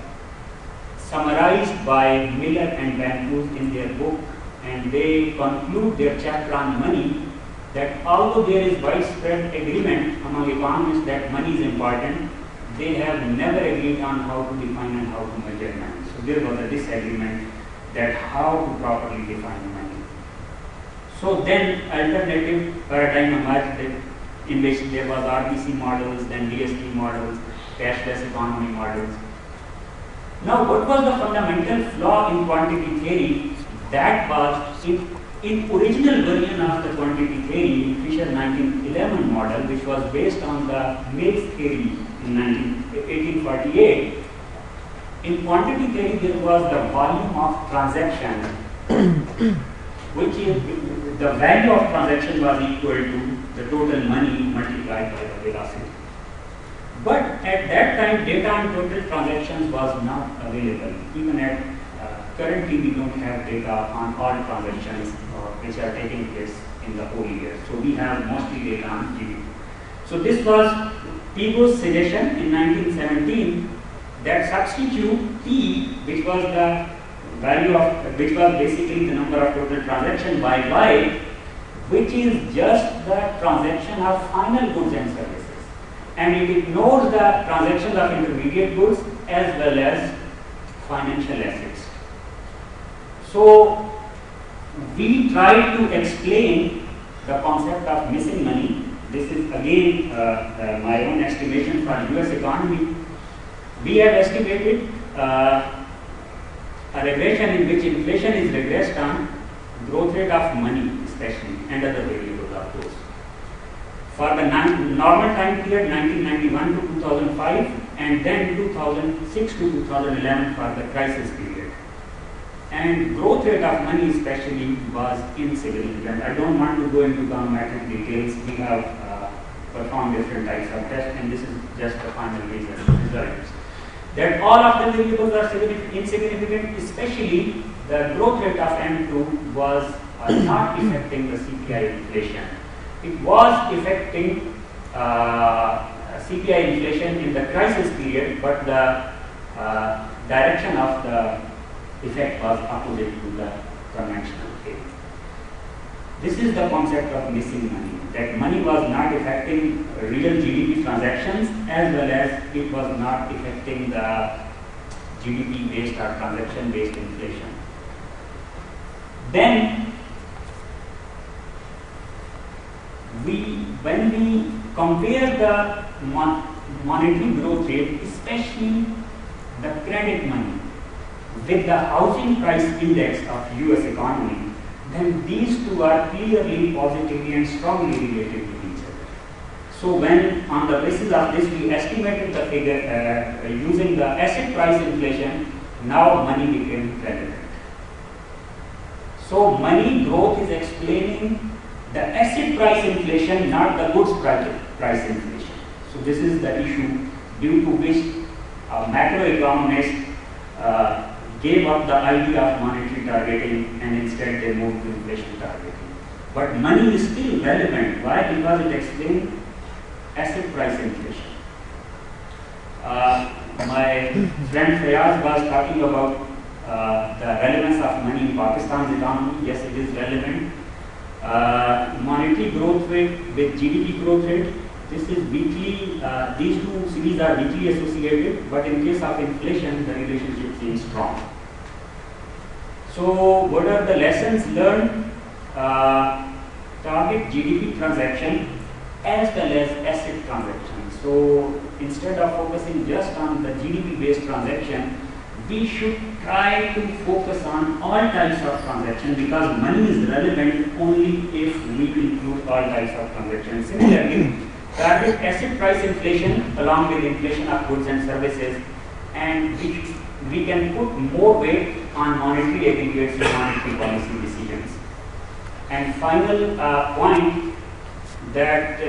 summarized by Miller and Van Cruz in their book, and they conclude their chapter on money that although there is widespread agreement among economists that money is important, they have never agreed on how to define and how to measure money. So there was a disagreement that how to properly define money. So then alternative paradigm emerged in which there was RBC models, then DST models, cashless economy models. Now what was the fundamental flaw in quantity theory? That was in original version of the quantity theory in Fisher 1911 model, which was based on the Mills theory in 1848. In quantity theory there was the volume of transaction which is the value of transaction was equal to the total money multiplied by the velocity. But at that time data on total transactions was not available. Even at currently we don't have data on all transactions which are taking place in the whole year. So we have mostly data on GDP. So this was Pigo's suggestion in 1917 that substitute P, which was the value of, which was basically the number of total transactions, by Y, which is just the transaction of final goods and services. And it ignores the transactions of intermediate goods as well as financial assets. So we try to explain the concept of missing money. This is again my own estimation for US economy. We have estimated a regression in which inflation is regressed on growth rate of money especially and other variables of course. For the normal time period 1991 to 2005 and then 2006 to 2011 for the crisis period. And growth rate of money especially was insignificant. I don't want to go into econometric details. We have performed different types of tests and this is just the final results. That all of the variables are insignificant, especially the growth rate of M2 was not affecting the CPI inflation. It was affecting CPI inflation in the crisis period, but the direction of the effect was opposite to the conventional case. This is the concept of missing money, that money was not affecting real GDP transactions as well as it was not affecting the GDP based or transaction based inflation. Then when we compare the monetary growth rate, especially the credit money, with the housing price index of US economy, then these two are clearly positively and strongly related to each other. So when on the basis of this we estimated the figure using the asset price inflation, now money became relevant. So money growth is explaining the asset price inflation, not the goods price inflation. So this is the issue due to which macroeconomists gave up the idea of monetary targeting and instead they moved to inflation targeting. But money is still relevant. Why? Because it explains asset price inflation. my friend Fayaz was talking about the relevance of money in Pakistan's economy. Yes, it is relevant. Monetary growth rate with GDP growth rate, this is weakly, these two series are weakly associated, but in case of inflation, the relationship seems strong. So, what are the lessons learned? Target GDP transaction as well as asset transactions. So, instead of focusing just on the GDP based transaction, we should try to focus on all types of transactions, because money is relevant only if we include all types of transactions. Similarly, target asset price inflation along with inflation of goods and services, and we can put more weight on monetary aggregates and monetary policy decisions. And final point, that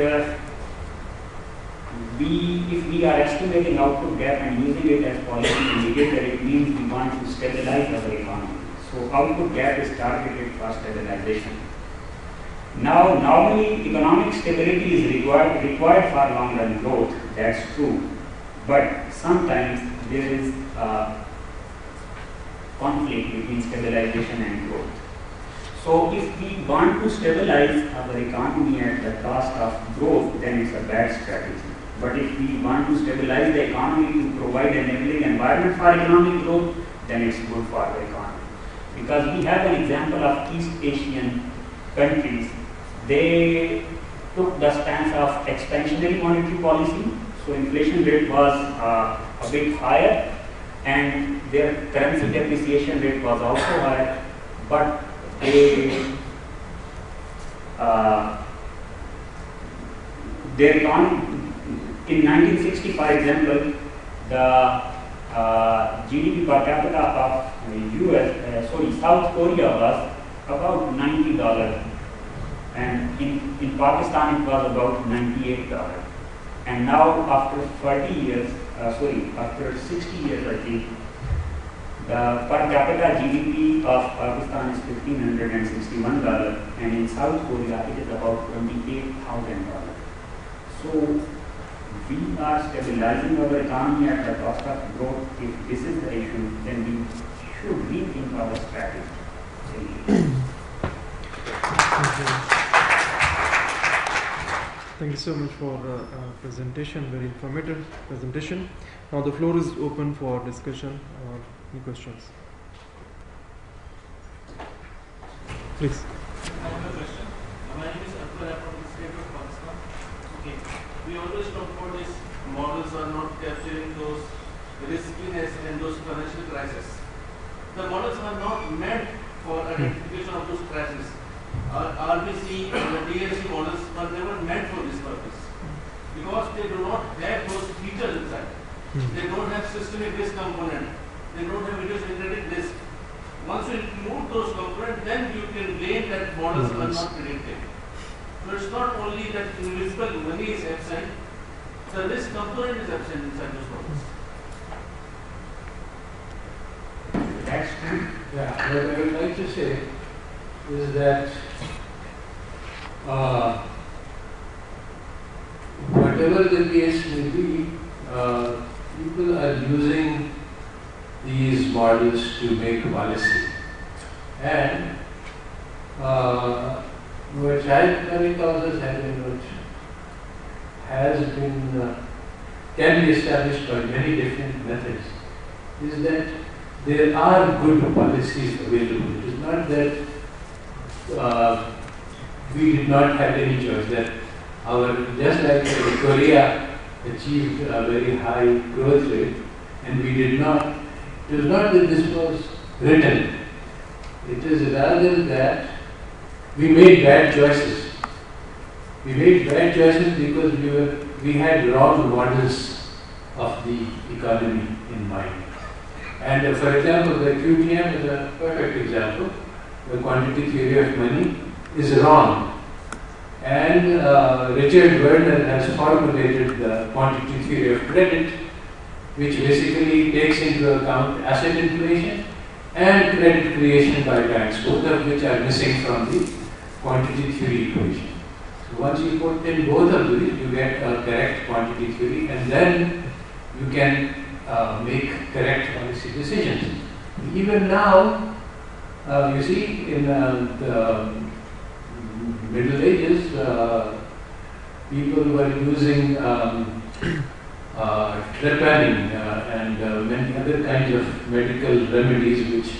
if we are estimating output gap and using it as policy indicator, it means we want to stabilize our economy. So output gap is targeted for stabilization. Now, normally economic stability is required for long-run growth. That's true, but sometimes there is conflict between stabilization and growth. So if we want to stabilize our economy at the cost of growth, then it's a bad strategy. But if we want to stabilize the economy to provide an enabling environment for economic growth, then it's good for the economy. Because we have an example of East Asian countries. They took the stance of expansionary monetary policy, so inflation rate was a bit higher, and their currency depreciation rate was also higher, but their economy, in 1960, for example, the GDP per capita of South Korea was about $90, and in Pakistan it was about $98. And now, after 60 years, I think, the per capita GDP of Pakistan is $1,561, and in South Korea it is about $28,000. So, we are stabilizing our economy at the cost of growth. If this is the issue, then we should rethink our strategy. Thank you so much for the presentation, very informative presentation. Now the floor is open for discussion or any questions. Please. I have a question. My name is Abdullah from the state of Pakistan. Okay. We always talk about these models are not capturing those riskiness and those financial crises. The models are not meant for identification of those crises. RBC and the DLC models were never meant for this purpose, because they do not have those features inside. They don't have systemic risk component. They don't have idiosyncratic risk. Once you remove those components, then you can claim that models are not predictive. So it's not only that invisible money is absent, the risk component is absent inside those models. That's true. Yeah, what I would like to say is that whatever the case may be, people are using these models to make policy. And what child economic causes can be established by many different methods, is that there are good policies available. It is not that we did not have any choice, that just like Korea achieved a very high growth rate, and we did not. It was not that this was written. It is rather that we made bad choices. We made bad choices because we had wrong models of the economy in mind. And for example, the QTM is a perfect example. The quantity theory of money is wrong. And Richard Werner has formulated the quantity theory of credit, which basically takes into account asset inflation and credit creation by banks, both of which are missing from the quantity theory equation. So once you put in both of these, you get a correct quantity theory, and then you can make correct policy decisions. Even now, you see, in the Middle Ages, people were using trepanning and many other kinds of medical remedies which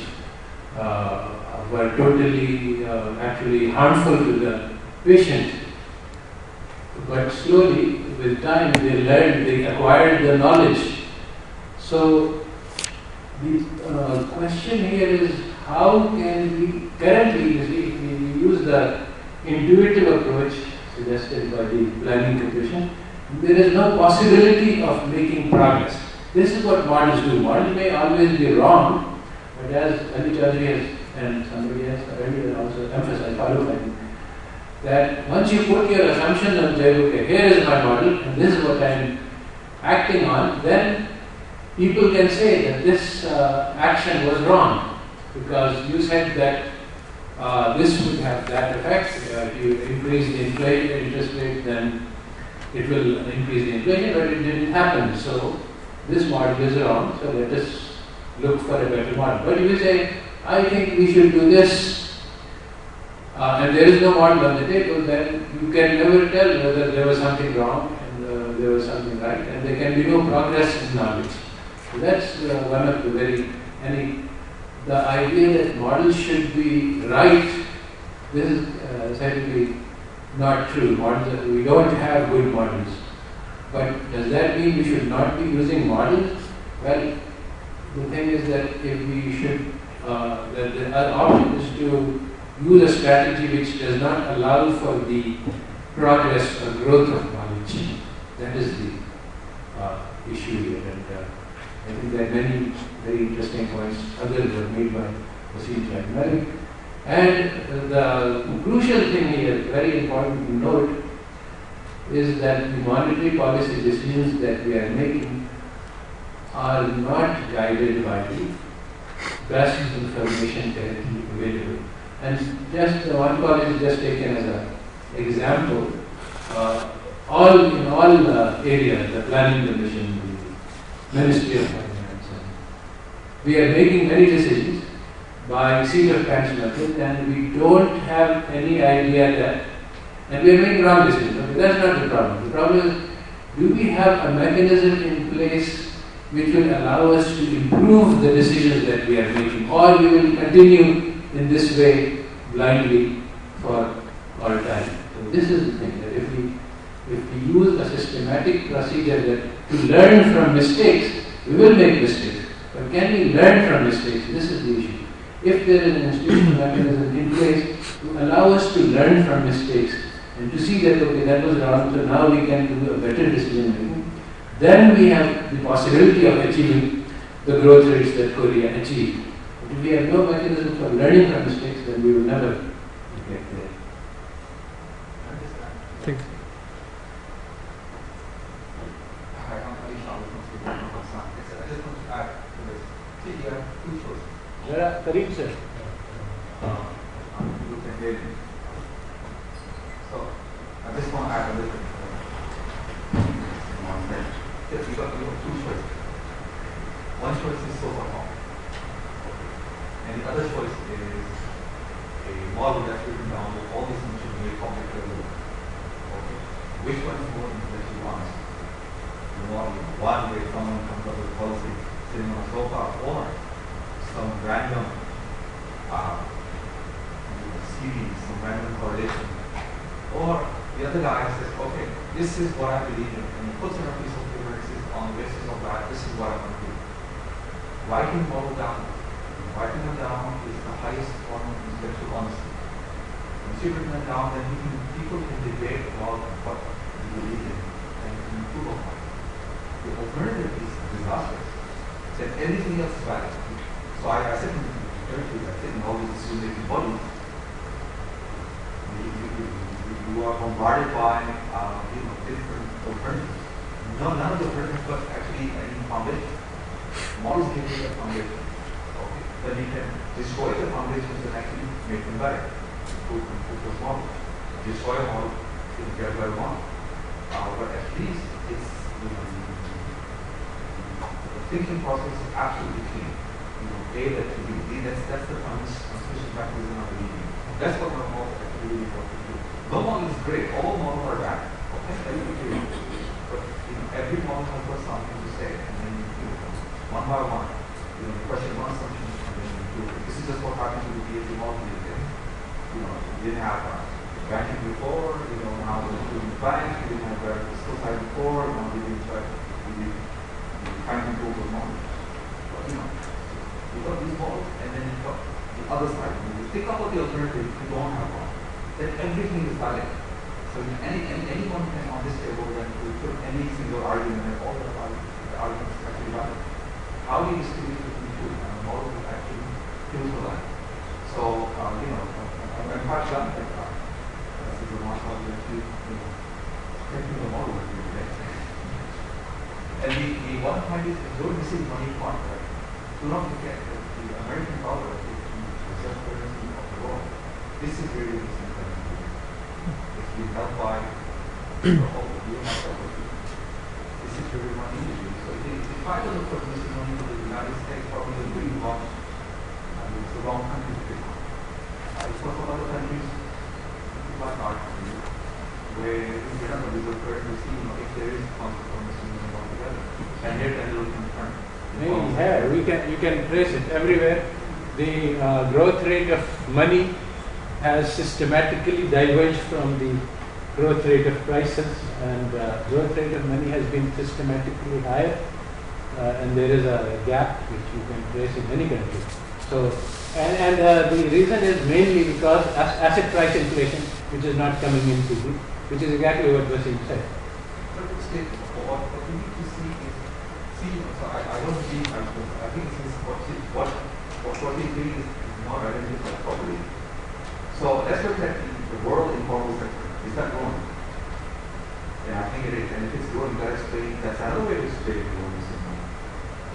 were totally actually harmful to the patient. But slowly, with time, they learned, they acquired the knowledge. So the question here is, how can we, currently, you see, we use the intuitive approach suggested by the planning commission. There is no possibility of making progress. This is what models do. Models may always be wrong, but as Ali Chaudhary has, and somebody else earlier also emphasized, that once you put your assumptions and say, okay, here is my model, and this is what I am acting on, then people can say that this action was wrong, because you said that this would have that effect. If you increase the interest rate, then it will increase the inflation, but it didn't happen. So this model is wrong, so let us look for a better model. But if you say, I think we should do this, and there is no model on the table, then you can never tell whether there was something wrong and there was something right, and there can be no progress in knowledge. So that's one of the the idea that models should be right, this is certainly not true. Models, we don't have good models. But does that mean we should not be using models? Well, the thing is that if we should, the option is to use a strategy which does not allow for the progress or growth of knowledge. That is the issue here. And I think there are many very interesting points others were made by Wasim Jagmalik. And the crucial thing here, very important to note, is that the monetary policy decisions that we are making are not guided by the best information currently available. And just one policy just taken as an example, in all areas, the planning commission, the Ministry of Finance, we are making many decisions by seat of pants method, and we don't have any idea that, and we are making wrong decisions. Okay, that's not the problem. The problem is, do we have a mechanism in place which will allow us to improve the decisions that we are making, or we will continue in this way blindly for all time? So this is the thing, that if we use a systematic procedure that to learn from mistakes, we will make mistakes. But can we learn from mistakes? This is the issue. If there is an institutional mechanism in place to allow us to learn from mistakes and to see that, okay, that was wrong, so now we can do a better decision making, then we have the possibility of achieving the growth rates that Korea achieved. But if we have no mechanism for learning from mistakes, then we will never get there. Thank you. Hi, I'm Ali Shah from Pakistan. I just want to add to this. See, you have two choices. Kareem sir. You can hear me. So, I just want to add a little bit. You have two choices. One choice is solar home. And the other choice is a model that's written down with all these things should be a public available. Okay. Which one is more intellectually honest? The model, one where someone comes up with a policy sitting on a sofa, or some random series, some random correlation. Or the other guy says, okay, this is what I believe in, and he puts on a piece of paper and says, on the basis of that, this is what I'm going to do. Writing the model down. Writing them down is the highest form of intellectual honesty. Once you've written them down, then people can debate about what you believe in and can improve upon it. The alternative is disastrous. Then anything else is valid. So I sit in all these decision-making bodies. You are bombarded by different alternatives. No, none of the alternatives, but actually any foundation. Models give you a foundation. Okay. Then you can destroy the foundations and actually make them better. Improve those models. Destroy a model to get a better model. But at least it's the thinking process is absolutely key. You know, A, that to B, that's the transmission mechanism of the medium. That's what our model actually really wants to do. No model is great, all models are bad. Okay, but you know, every model has got something to say, and then you know, one by one, you know, question one assumption, and then you do it. This is just what happened to the PhD model these days. You know, we didn't have banking before, you know, now we're doing the bank, we didn't have the fiscal side before, now we didn't try to kind of control the model. But, you know, you got these models, and then you got the other side. When you think about the alternative, you don't have one. Then everything is valid. So anyone can on this table then put any single argument and all the arguments are actually valid. How do you distinguish between two? And the model will actually kills for that. So you know, I'm quite glad that this is a model that actually taking the model with you today. And the one point is don't miss it money point, right? Do not forget that the American dollar is the reserve currency of the world. This is really the same thing. It's been held by all the US government. This is really money issue. So if I don't put this money to the United States, probably the really wrong. I mean, it's the wrong country to pick on. It's for some other countries, like our country, where if you have a reserve currency, you know, if there is conflict on this money altogether, and here then it will confront. You can trace it everywhere. The growth rate of money has systematically diverged from the growth rate of prices, and growth rate of money has been systematically higher, and there is a gap which you can trace in any country. So, and the reason is mainly because asset price inflation, which is not coming into the, which is exactly what Wasim said. But what we need to see is, so I don't believe, I think this is what we doing is not identified properly. So let's look at the world informal sector. Is that growing? Yeah, I think it is. And if it's growing, that's another way to explain growing system.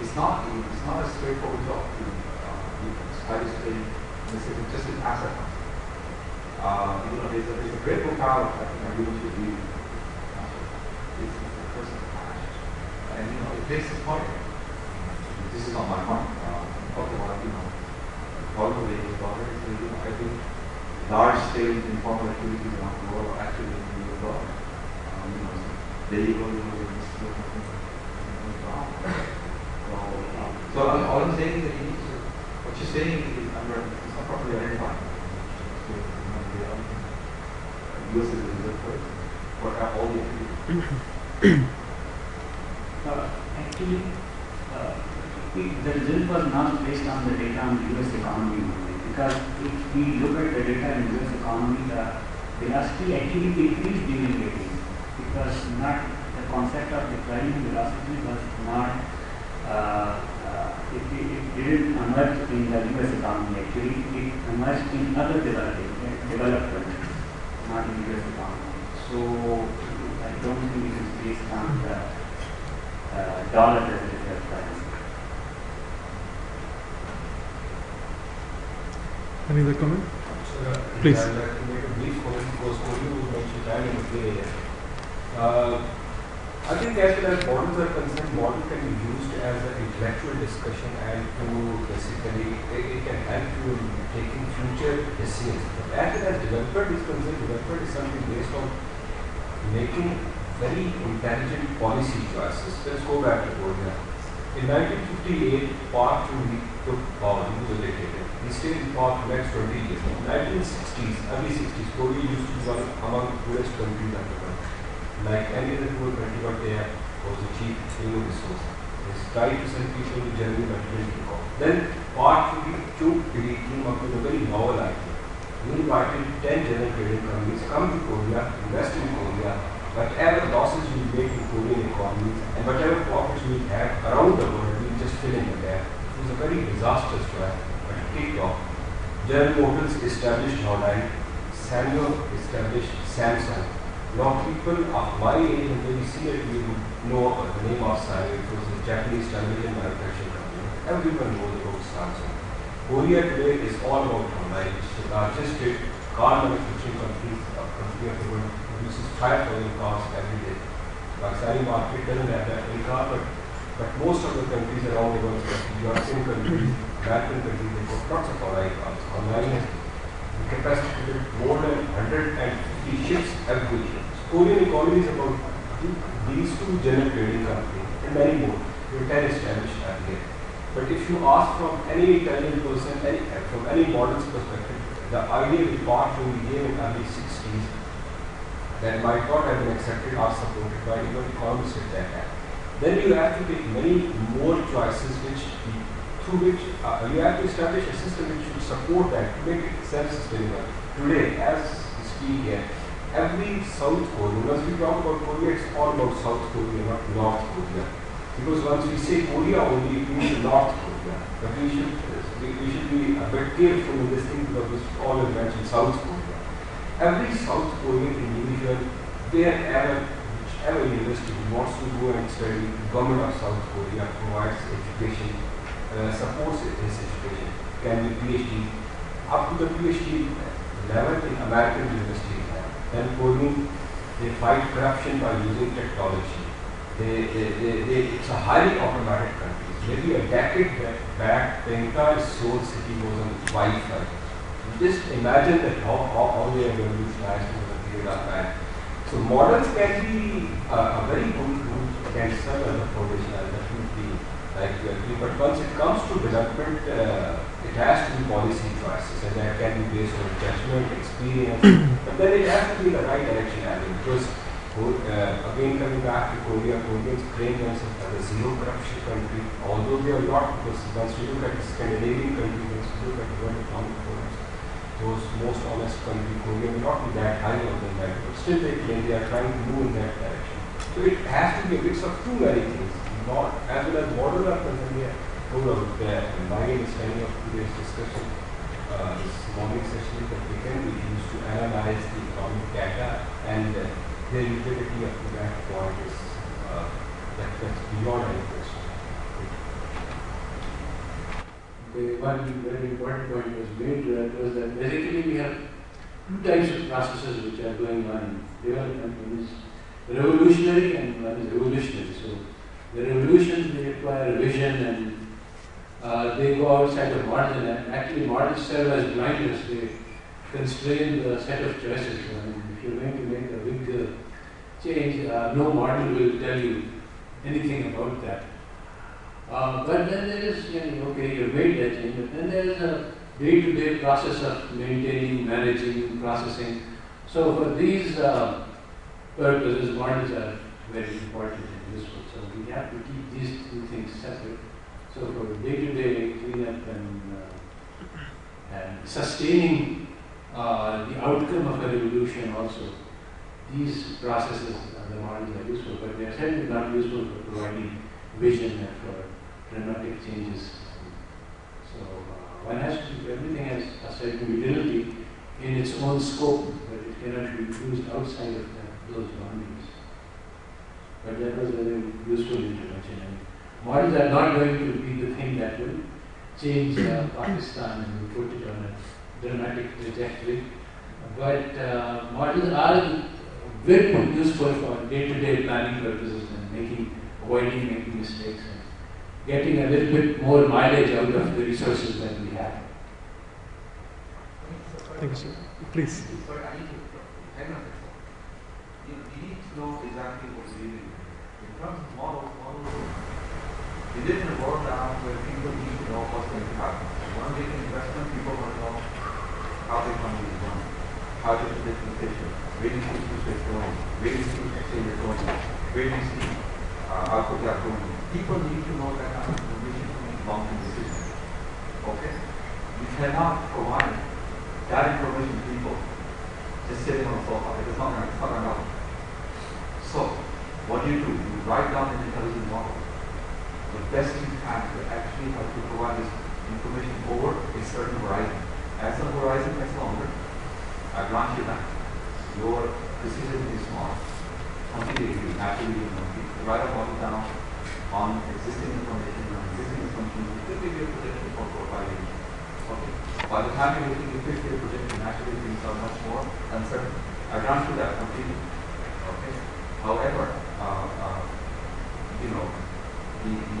It's not a straightforward job to try to explain this is just an asset. You know, there's a great book out, I think everyone should read. It's the person of cash. And you know, it makes its point. This is not my point. Talking about, you know, probably dollars, you know, I think large scale informal activities around the world are actually in the US dollar. You know, there you go, you know, so all I'm saying is that you need to, what you're saying is it's not properly identified. US is the reserve first. What are all the activities? Actually, the result was not based on the data on the US economy only, because if we look at the data in US economy, the velocity actually increased during the 80s, because not the concept of declining velocity was not, it didn't emerge in the US economy. Actually, it emerged in other developed countries, not in the US economy. So I don't think it is based on the dollar as a reserve currency. Any other comment? Please. I'd like to make a brief comment because Kohli was mentioned time in the play here. I think as far as models are concerned, model can be used as an intellectual discussion and to basically, it can help you in taking future decisions. But as far as development is concerned, development is something based on making very intelligent policy choices. Let's go back to Korea. In 1958, Park Chung-hee took power, he was elected. He stayed in power for the next 20 years. In the 1960s, early 60s, Korea used to be one among the poorest countries at the world. Like any other poor country, what they have was a cheap human resource. They tried to send people to Germany, but it didn't work. Then Park Chung-hee came up with a very novel idea. He invited 10 general trading companies, come to Korea, invest in Korea, whatever losses we make in Korean economy and whatever profits we have around the world, we just fill in the gap. It was a very disastrous try, but it kicked off. General Motors established Hyundai, Sanyo established Samsung. Now people of my age and maybe senior you know the name of Sanyo. It was a Japanese television manufacturing company. Everyone knows about Samsung. Korea today is all about Hyundai. It's the largest car manufacturing company of the world. Produces 5,000 cars every day. Vaksari market doesn't have that many cars, but But most of the countries around the world, especially European countries, American countries, they put lots of oil pumps. Online has the capacity to build more than 150 ships every year. Korean economy is about these two general trading companies and many more. They were 10 established earlier. But if you ask from any Italian person, from any model's perspective, the idea which Marx gave in the early 60s that might not have been accepted or supported by even economists at that time. Then you have to take many more choices through which you have to establish a system which should support that, to make it self-sustainable. Today, as we speak here, every South Korean, once we talk about Korea, it's all about South Korea, not North Korea. Because once we say Korea only, it means North Korea. But we should be a bit careful in this thing because we always mention South Korea. Every South Korean individual, whichever university wants to go and study, the government of South Korea provides education, supports his education, can be PhD, up to the PhD level in American universities. Then Korean, they fight corruption by using technology. It's a highly automated country. Maybe a decade back, the entire Seoul city was on Wi-Fi. Just imagine that how they are revolutionized over a period of time. So models can be a very good tool, can serve as a foundation, as definitely like you agree. But once it comes to development, it has to be policy choices, and that can be based on judgment, experience. But then it has to be the right direction, because again coming back to Korea, Koreans claim themselves as a zero corruption country, although they are not, because once we look at the Scandinavian countries, once we look at the World Economic Forum, those most honest countries, Korea will not be that high on the level, but still they claim they are trying to move in that direction. So it has to be a mix of too many things, not as well as model are concerned here. My understanding of today's discussion, this morning session, is that they can be used to analyze the economic data, and their utility up to that point is that's beyond any question. One very important point was made was that basically we have two types of processes which are going on in development. One is revolutionary and one is evolutionary. So the revolutions, they require vision, and they go outside of models, and actually models serve as blinders. They constrain the set of choices. I mean, if you're going to make a big change, no model will tell you anything about that. But then there is, okay, you've made that change, but then there is a day-to-day process of maintaining, managing, processing. So for these purposes, models are very important and useful. So we have to keep these two things separate. So for day-to-day cleanup and sustaining the outcome of a revolution also, these processes, the models are useful, but they are certainly not useful for providing vision and for dramatic changes. So one has to, everything has a certain utility in its own scope, but it cannot be used outside of those boundaries. But that was a very useful intervention. And models are not going to be the thing that will change Pakistan and put it on a dramatic trajectory. But models are very useful for day-to-day planning purposes and avoiding making mistakes and getting a little bit more mileage out of the resources that we have. Thank you, sir. Please. Sorry, I need to hang on. You need to know exactly what you're doing. In terms of models, you live in a world now where people need to know what's going to happen. When they make an investment, people want to know how the economy is run, how to predict inflation, where do you see interest rates going, where do you see exchange rate going, where do you see output gap going. People need to know that kind of information to make long-term decisions. Okay? You cannot provide that information to people just sitting on the sofa. It's not going to happen. So, what do? You write down an intelligent model. The best you can to actually have to provide this information over a certain horizon. As the horizon gets longer, I grant you that your decision is small. Something you naturally write a model down on existing information, on existing assumptions. It will give you a projection for 4 or 5 years. Okay. By the time you're looking at 50-year projection, naturally things are much more uncertain. I grant you that completely. Okay. However, the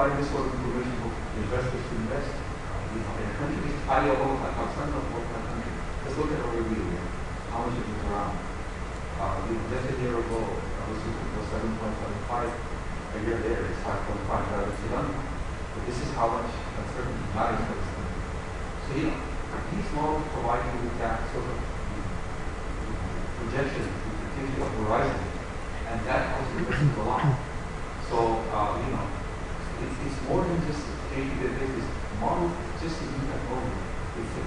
provide this sort of information for investors to invest. In a country which is highly volatile, Pakistan is a volatile country. Let's look at our review here. How much it moves around. Just a year ago, was 7.75. A year later, it's 5.5. That's London. But this is how much uncertainty lies for this country. So these models provide you with that sort of projection, it gives you a horizon, and that also gives a lot. So it's more than just this model. It's just a new technology. It's a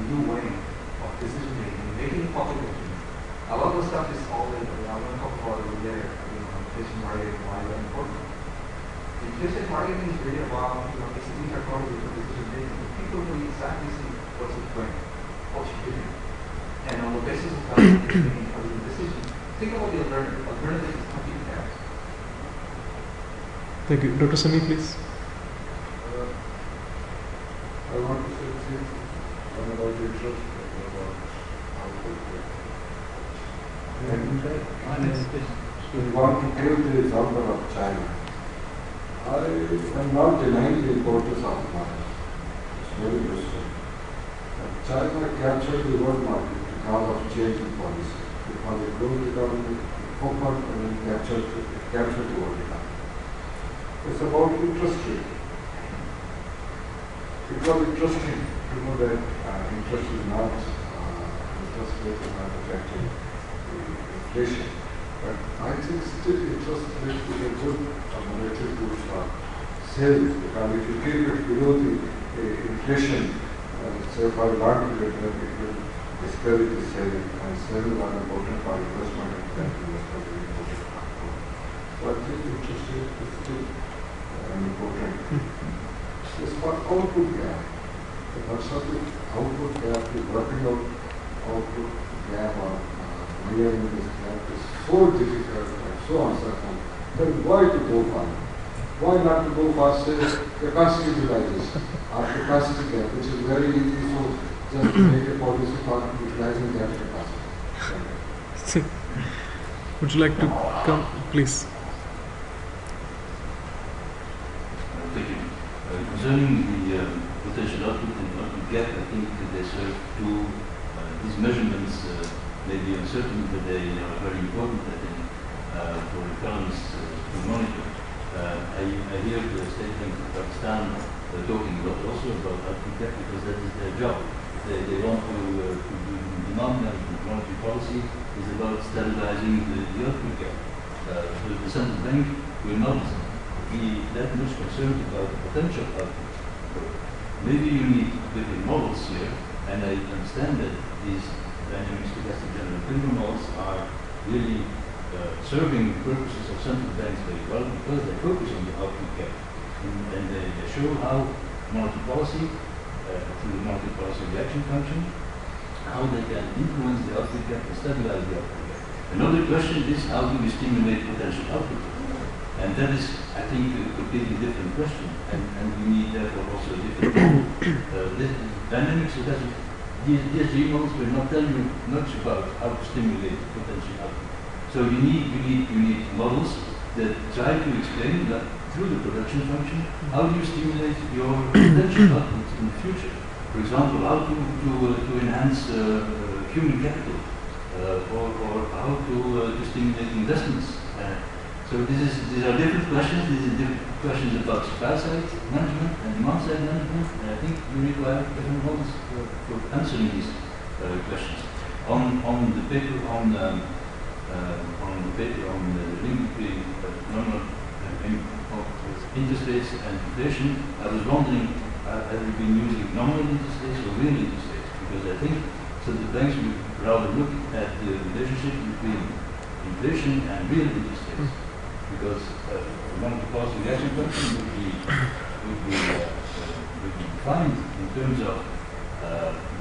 new way of decision making public decisions. A lot of the stuff is already. I'm going to talk about it later. Inflation targeting, why is that important? Inflation targeting is really about it's a new technology for decision making. People will exactly see what's it doing, what you're doing, and on the basis of that, making a decision. Think about the alternative. Alternative is complete chaos. Thank you. Dr. Sami, please. I want to say things about the interest about output. We want to give the example of China. I am not denying the importance of market. It's very interesting. China captured the world market because of change in policy. Because it grew the economy, it opened and then captured the world economy. It's about interest rate. It was interesting to know that interest rate is not affecting inflation. But I think still interest rate is a good monetary tool for savings, because if you keep it below the inflation, say for a long period, then it will discourage the saving, and savings are important for investment, and that investment is important. So I think interest rate is still an important thing. It's for output gap. The concept of output gap is working out output gap or measuring this gap is so difficult and so uncertain. Then why to go for it? Why not to go for, say, capacity utilization or capacity gap, which is very easy, so just make a policy for utilizing that capacity. Would you like to come, please? Thank you. Concerning the potential output and output gap, I think they serve to these measurements may be uncertain, but they are very important, I think, for economists to monitor. I hear the State Bank of Pakistan talking a lot also about output gap because that is their job. They want to do demand management. Monetary policy is about stabilizing the output gap. So the central bank will not be that much concerned about the potential output. Maybe you need different models here, and I understand that these dynamic stochastic general equilibrium models are really serving the purposes of central banks very well because they focus on the output gap. And they show how monetary policy, through the monetary policy reaction function, how they can influence the output gap and stabilize the output gap. Another question is how do we stimulate potential output? And that is, I think, a completely different question. And we need therefore also a different dynamic stochastic. DSG models will not tell you much about how to stimulate potential output. So you need models that try to explain that through the production function, how do you stimulate your potential output in the future? For example, how to enhance human capital, or how to stimulate investments. So these are different questions. These are different questions about supply side management and demand side management. And I think you require different models for answering these questions. On the paper on the link between nominal interest rates and inflation, I was wondering, have we been using nominal interest rates or real interest rates? Because I think central banks would rather look at the relationship between inflation and real interest rates. Because monetary policy reaction function would be defined in terms of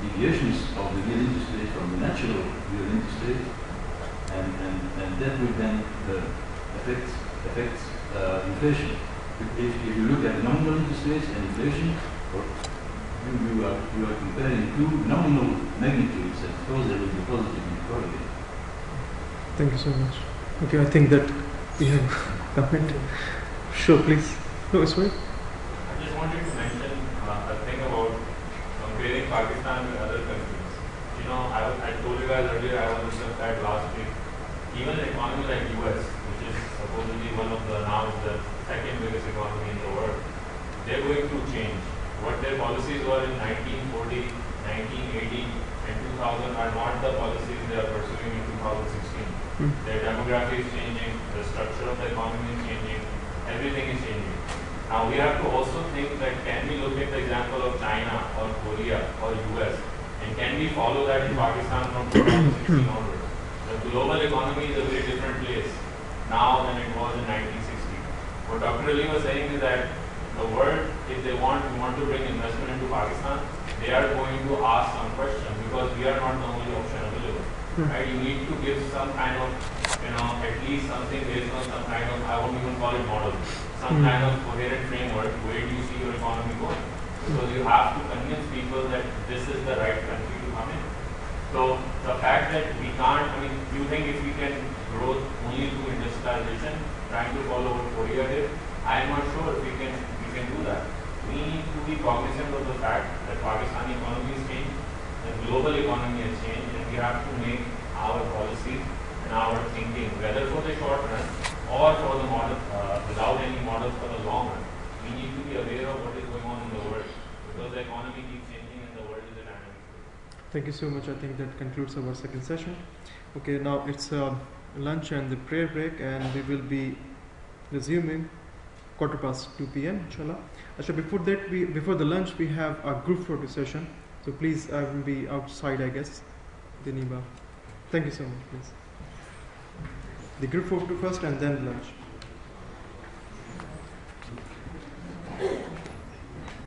deviations of the real interest rate from the natural real interest rate, and that would then affect inflation. If you look at nominal interest rates and inflation, you are comparing two nominal magnitudes, and of course they will be positively correlated. Thank you so much. Okay, I think that we have comment. Sure, please. No, it's right. I just wanted to mention a thing about comparing Pakistan with other countries. You know, I told you guys earlier, I was in that last week. Even an economy like US, which is supposedly one of the now the second biggest economy in the world, they're going through change. What their policies were in 1940, 1980, and 2000 are not the policies they are pursuing in 2016. Their demography is changing, the structure of the economy is changing, everything is changing. Now we have to also think that can we look at the example of China or Korea or US, and can we follow that in Pakistan from 2016 onwards? The global economy is a very different place now than it was in 1960. What Dr. Ali was saying is that the world, if we want to bring investment into Pakistan, they are going to ask some questions because we are not the only option available. Right? You need to give some kind of, at least something based on some kind of, I won't even call it model, some kind of coherent framework. Where do you see your economy going? Because you have to convince people that this is the right country to come in. So the fact that we can't, you think if we can grow only through industrialization, trying to follow what Korea did, I am not sure if we can do that. We need to be cognizant of the fact that Pakistani economy has changed, the global economy has changed, and we have to make our policies and our thinking, whether for the short run or for the model, without any models for the long run. We need to be aware of what is going on in the world, because the economy keeps changing and the world is a dynamic space. Thank you so much. I think that concludes our second session. Okay, now it's lunch and the prayer break, and we will be resuming 2:15 p.m. inshallah. Actually, before the lunch, we have a group photo session. So please, I will be outside, I guess. Diniba. Thank you so much, please. The group photo first and then lunch.